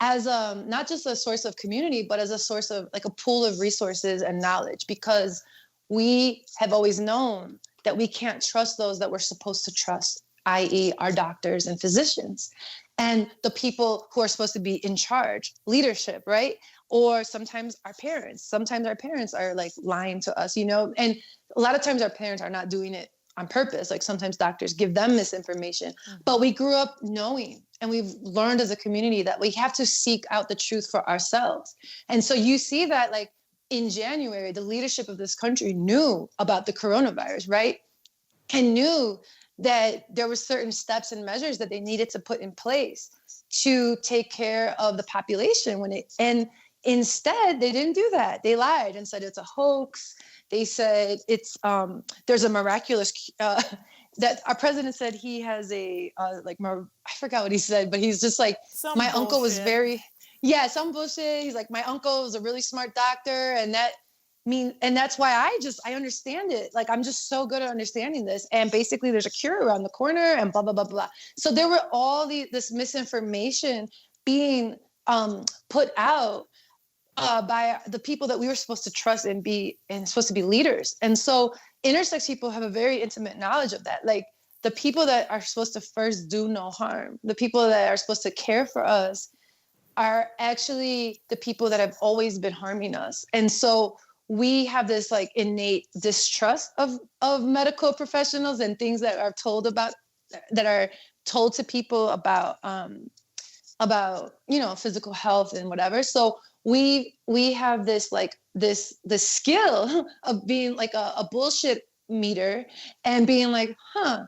as not just a source of community, but as a source of like a pool of resources and knowledge, because we have always known that we can't trust those that we're supposed to trust, i.e. our doctors and physicians and the people who are supposed to be in charge, leadership, right? Or sometimes our parents. Sometimes our parents are like lying to us, you know? And a lot of times our parents are not doing it on purpose. Like sometimes doctors give them misinformation, but we grew up knowing and we've learned as a community that we have to seek out the truth for ourselves. And so you see that like in January, the leadership of this country knew about the coronavirus, right? And knew that there were certain steps and measures that they needed to put in place to take care of the population and instead they didn't do that. They lied and said it's a hoax. They said it's there's a miraculous that our president said he has a I forgot what he said, but he's just like my uncle was very some bullshit. He's like my uncle was a really smart doctor, and that's why I understand it. Like I'm just so good at understanding this, and basically there's a cure around the corner, and blah blah blah blah. So there were all this misinformation being put out by the people that we were supposed to trust and supposed to be leaders. And so intersex people have a very intimate knowledge of that. Like the people that are supposed to first do no harm, the people that are supposed to care for us are actually the people that have always been harming us. And so we have this like innate distrust of medical professionals and things that are told to people about physical health and whatever. So we have this skill of being like a bullshit meter and being like, I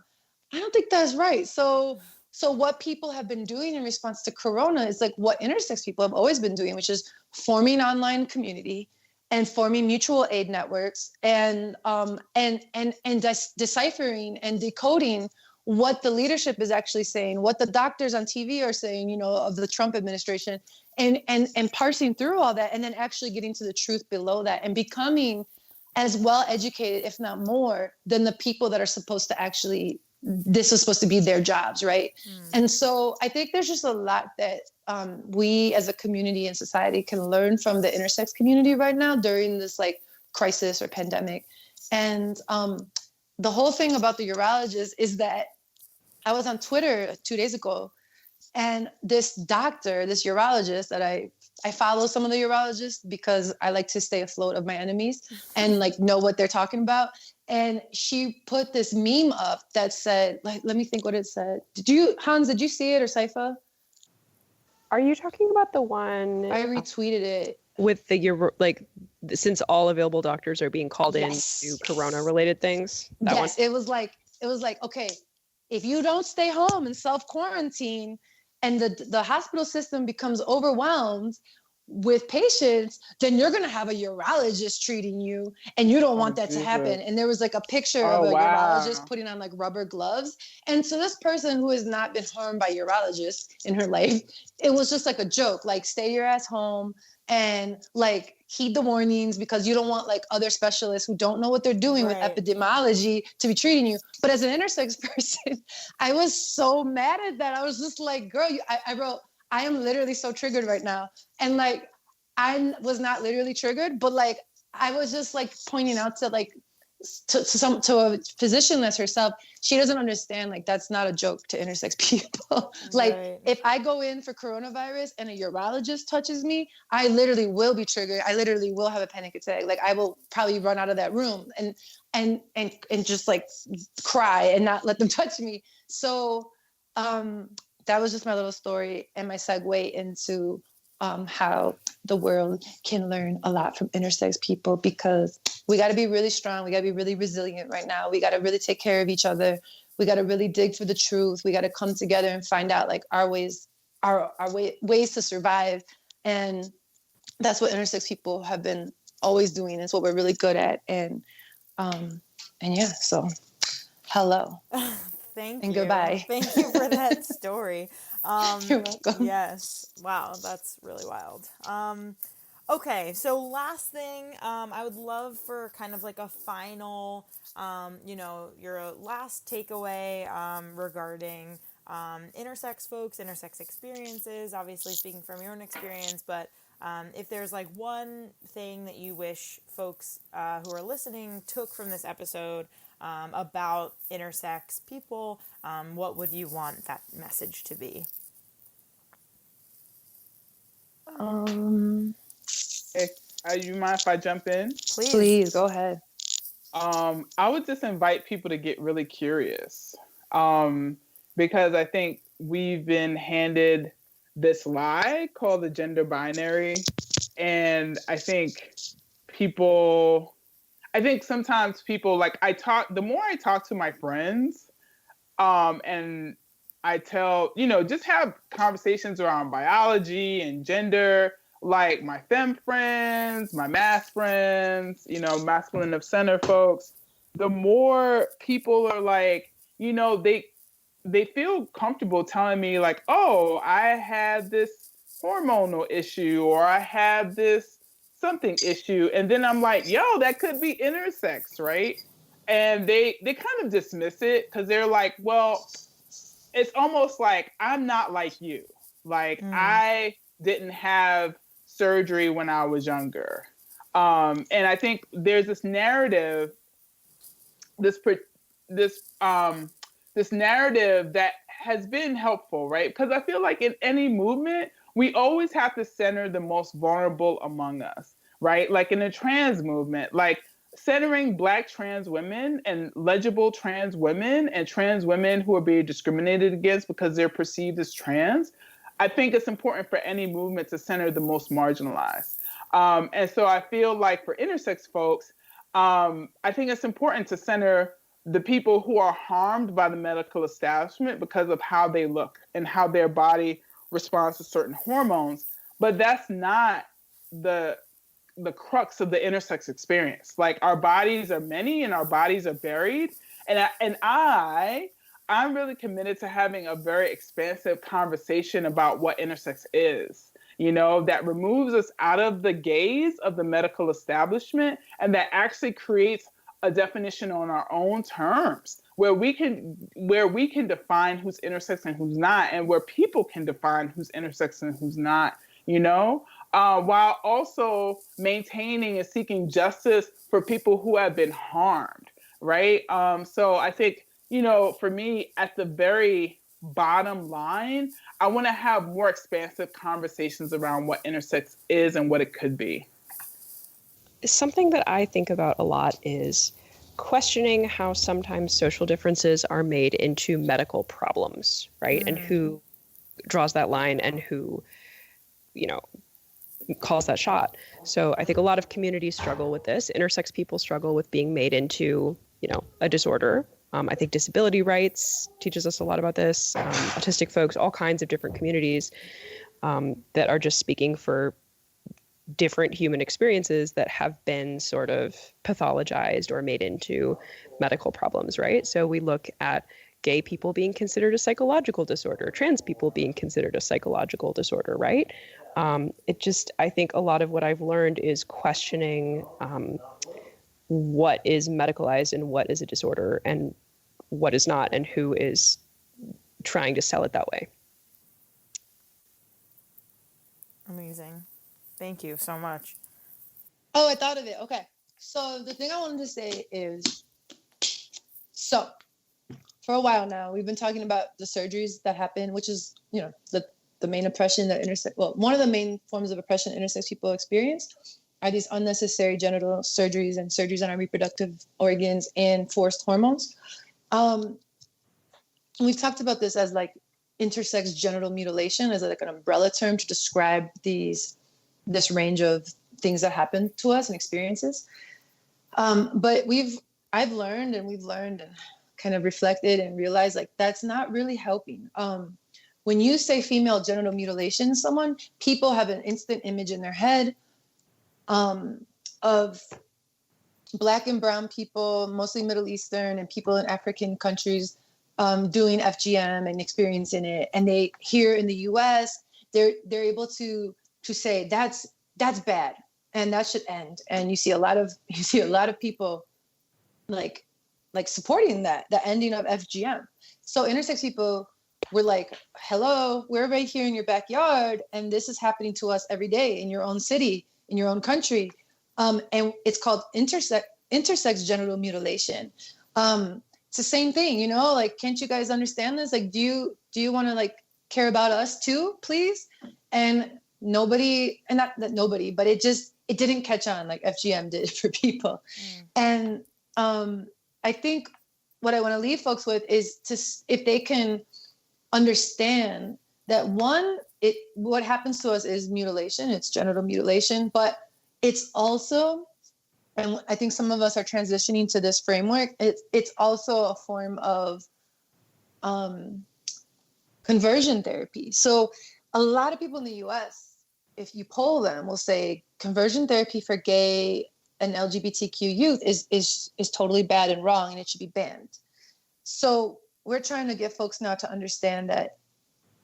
don't think that's right. So what people have been doing in response to Corona is like what intersex people have always been doing, which is forming online community and forming mutual aid networks and deciphering and decoding what the leadership is actually saying, what the doctors on TV are saying, of the Trump administration, and parsing through all that, and then actually getting to the truth below that and becoming as well educated, if not more, than the people that are supposed to actually, this is supposed to be their jobs, right? And so I think there's just a lot that we as a community and society can learn from the intersex community right now during this like crisis or pandemic. And the whole thing about the urologist is that I was on Twitter 2 days ago, and this doctor, this urologist that I follow some of the urologists because I like to stay afloat of my enemies and like know what they're talking about. And she put this meme up that said, like, let me think what it said. Hans, did you see it, or Saifa? Are you talking about the one? I retweeted it. With since all available doctors are being called in to corona-related things? That one? It was like, okay, if you don't stay home and self-quarantine, and the hospital system becomes overwhelmed with patients, then you're going to have a urologist treating you, and you don't want that to happen. And there was like a picture of a urologist putting on like rubber gloves. And so this person who has not been harmed by urologists in her life, it was just like a joke, like, stay your ass home and like heed the warnings, because you don't want like other specialists who don't know what they're doing with epidemiology to be treating you. But as an intersex person, I was so mad at that. I was just like, girl, I wrote, I am literally so triggered right now. And like, I was not literally triggered, but like, I was just like pointing out to like, to a physician as herself, she doesn't understand, like, that's not a joke to intersex people. Like, if I go in for coronavirus and a urologist touches me, I literally will be triggered. I literally will have a panic attack. Like, I will probably run out of that room and just like cry and not let them touch me. So that was just my little story and my segue into how the world can learn a lot from intersex people, because we got to be really strong. We got to be really resilient right now. We got to really take care of each other. We got to really dig for the truth. We got to come together and find out like our ways to survive. And that's what intersex people have been always doing. It's what we're really good at. And yeah, so hello. Thank and you. Goodbye. Thank you for that story. You're welcome. Yes. Wow, that's really wild. Okay, so last thing, I would love for kind of like a final, your last takeaway regarding intersex folks, intersex experiences, obviously speaking from your own experience, but if there's like one thing that you wish folks who are listening took from this episode about intersex people, what would you want that message to be? You mind if I jump in? Please go ahead. I would just invite people to get really curious, because I think we've been handed this lie called the gender binary, and I think sometimes people, like, the more I talk to my friends, and I tell, just have conversations around biology and gender, like my femme friends, my math friends, masculine of center folks, the more people are like, they feel comfortable telling me like, oh, I had this hormonal issue, or I had this something issue. And then I'm like, yo, that could be intersex, right? And they kind of dismiss it because they're like, well, it's almost like I'm not like you. Like, I didn't have surgery when I was younger. And I think there's this narrative, this narrative that has been helpful, right? Because I feel like in any movement, we always have to center the most vulnerable among us, right? Like in the trans movement, like centering Black trans women and legible trans women and trans women who are being discriminated against because they're perceived as trans. I think it's important for any movement to center the most marginalized. And so I feel like for intersex folks, I think it's important to center the people who are harmed by the medical establishment because of how they look and how their body responds to certain hormones. But that's not the crux of the intersex experience. Like, our bodies are many and our bodies are varied. And I'm really committed to having a very expansive conversation about what intersex is, that removes us out of the gaze of the medical establishment, and that actually creates a definition on our own terms, where we can define who's intersex and who's not, and where people can define who's intersex and who's not, while also maintaining and seeking justice for people who have been harmed, right? So I think, for me, at the very bottom line, I want to have more expansive conversations around what intersex is and what it could be. Something that I think about a lot is questioning how sometimes social differences are made into medical problems, right? And who draws that line and who, calls that shot. So I think a lot of communities struggle with this. Intersex people struggle with being made into, a disorder I think disability rights teaches us a lot about this. Autistic folks, all kinds of different communities that are just speaking for different human experiences that have been sort of pathologized or made into medical problems, right? So we look at gay people being considered a psychological disorder, trans people being considered a psychological disorder, right? I think a lot of what I've learned is questioning what is medicalized and what is a disorder and what is not, and who is trying to sell it that way. Amazing. Thank you so much. Oh, I thought of it. Okay. So the thing I wanted to say is, so for a while now, we've been talking about the surgeries that happen, which is, the main oppression that one of the main forms of oppression intersex people experience are these unnecessary genital surgeries and surgeries on our reproductive organs and forced hormones. We've talked about this as like intersex genital mutilation as like an umbrella term to describe this range of things that happen to us and experiences. But I've learned and kind of reflected and realized like that's not really helping. When you say female genital mutilation to someone, people have an instant image in their head of Black and brown people, mostly Middle Eastern and people in African countries doing FGM and experiencing it. And they here in the US, they're able to say that's bad and that should end. And you see a lot of people like supporting the ending of FGM. So intersex people were like, hello, we're right here in your backyard and this is happening to us every day in your own city, in your own country. And it's called intersex genital mutilation. It's the same thing, like, can't you guys understand this? Like, do you want to like care about us too, please? And nobody, and not that nobody, but it didn't catch on like FGM did for people. And I think what I want to leave folks with is if they can understand that what happens to us is mutilation, it's genital mutilation, but it's also, and I think some of us are transitioning to this framework, it's also a form of conversion therapy. So a lot of people in the US, if you poll them, will say conversion therapy for gay and LGBTQ youth is totally bad and wrong and it should be banned. So we're trying to get folks now to understand that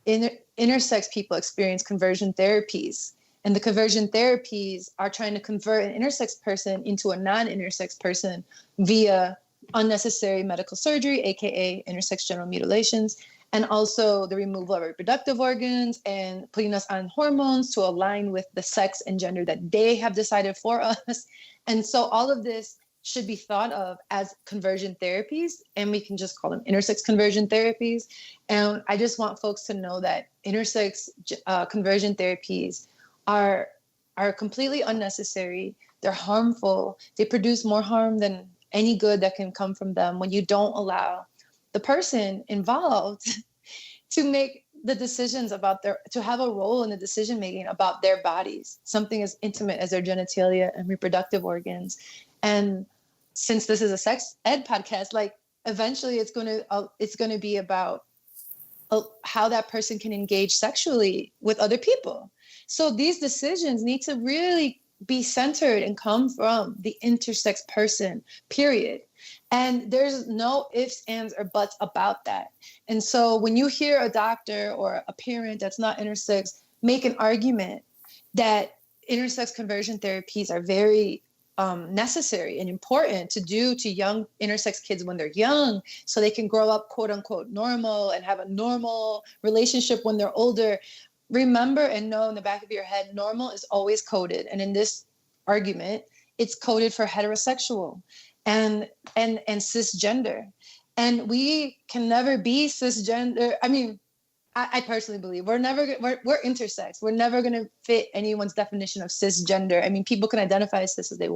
intersex people experience conversion therapies, and the conversion therapies are trying to convert an intersex person into a non-intersex person via unnecessary medical surgery, aka intersex genital mutilations, and also the removal of reproductive organs and putting us on hormones to align with the sex and gender that they have decided for us. And so all of this should be thought of as conversion therapies, and we can just call them intersex conversion therapies. And I just want folks to know that intersex conversion therapies are completely unnecessary. They're harmful. They produce more harm than any good that can come from them when you don't allow the person involved to make the decisions to have a role in the decision making about their bodies, something as intimate as their genitalia and reproductive organs. And since this is a sex ed podcast, like eventually it's going to be about how that person can engage sexually with other people. So these decisions need to really be centered and come from the intersex person, period. And there's no ifs, ands, or buts about that. And so when you hear a doctor or a parent that's not intersex make an argument that intersex conversion therapies are very necessary and important to do to young intersex kids when they're young, so they can grow up quote unquote normal and have a normal relationship when they're older, remember and know in the back of your head, normal is always coded. And in this argument, it's coded for heterosexual and cisgender. And we can never be cisgender. I mean, I personally believe we're intersex. We're never going to fit anyone's definition of cisgender. I mean, people can identify as cis if they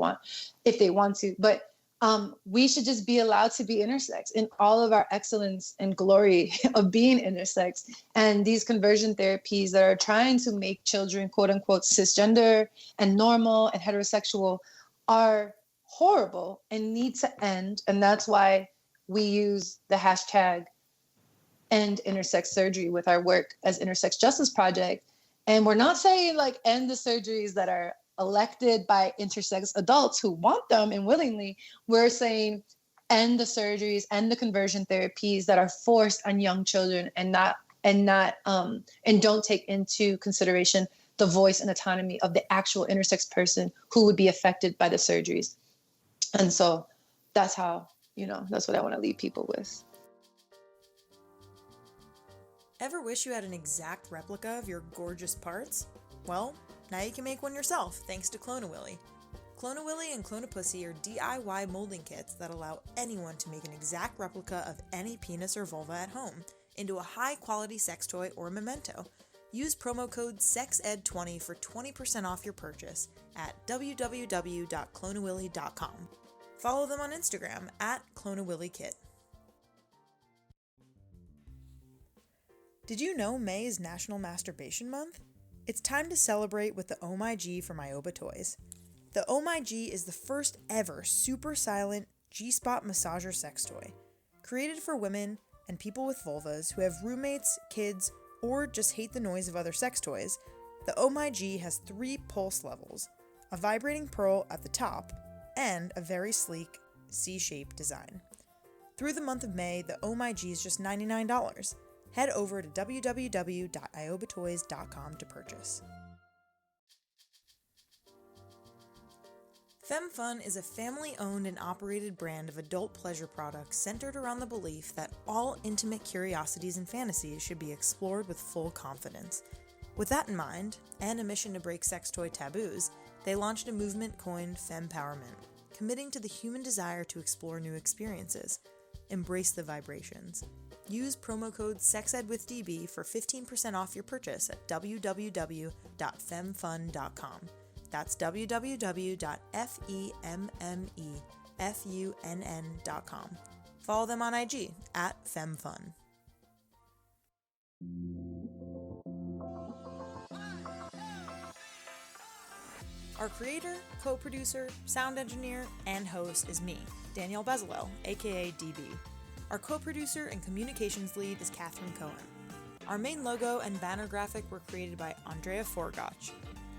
want to, but we should just be allowed to be intersex in all of our excellence and glory of being intersex. And these conversion therapies that are trying to make children quote unquote cisgender and normal and heterosexual are horrible and need to end. And that's why we use the hashtag end intersex surgery with our work as Intersex Justice Project. And we're not saying like end the surgeries that are elected by intersex adults who want them and willingly. We're saying end the surgeries, end the conversion therapies that are forced on young children and don't take into consideration the voice and autonomy of the actual intersex person who would be affected by the surgeries. And so that's how, that's what I want to leave people with. Ever wish you had an exact replica of your gorgeous parts? Well, now you can make one yourself thanks to Clone-A-Willy. Clone-A-Willy and Clone-A-Pussy are DIY molding kits that allow anyone to make an exact replica of any penis or vulva at home into a high-quality sex toy or memento. Use promo code SEXED20 for 20% off your purchase at www.cloneawilly.com. Follow them on Instagram at CloneAWillyKit. Did you know May is National Masturbation Month? It's time to celebrate with the Oh My G from Ioba Toys. The Oh My G is the first ever super silent G-spot massager sex toy. Created for women and people with vulvas who have roommates, kids, or just hate the noise of other sex toys, the Oh My G has 3 pulse levels, a vibrating pearl at the top, and a very sleek C-shaped design. Through the month of May, the Oh My G is just $99. Head over to www.iobatoys.com to purchase. FemFun is a family-owned and operated brand of adult pleasure products centered around the belief that all intimate curiosities and fantasies should be explored with full confidence. With that in mind, and a mission to break sex toy taboos, they launched a movement coined Fempowerment, committing to the human desire to explore new experiences. Embrace the vibrations. Use promo code SEXEDWithDB for 15% off your purchase at www.femfun.com. That's www.femmefunn.com. Follow them on IG at FemFun. Our creator, co-producer, sound engineer, and host is me, Danielle Bezalel, aka DB. Our co-producer and communications lead is Catherine Cohen. Our main logo and banner graphic were created by Andrea Forgach.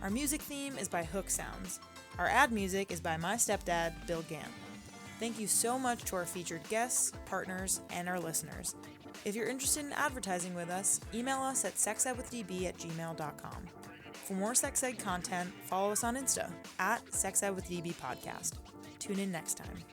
Our music theme is by Hook Sounds. Our ad music is by my stepdad, Bill Gant. Thank you so much to our featured guests, partners, and our listeners. If you're interested in advertising with us, email us at sexedwithdb@gmail.com. For more sex ed content, follow us on Insta at sexedwithdbpodcast. Tune in next time.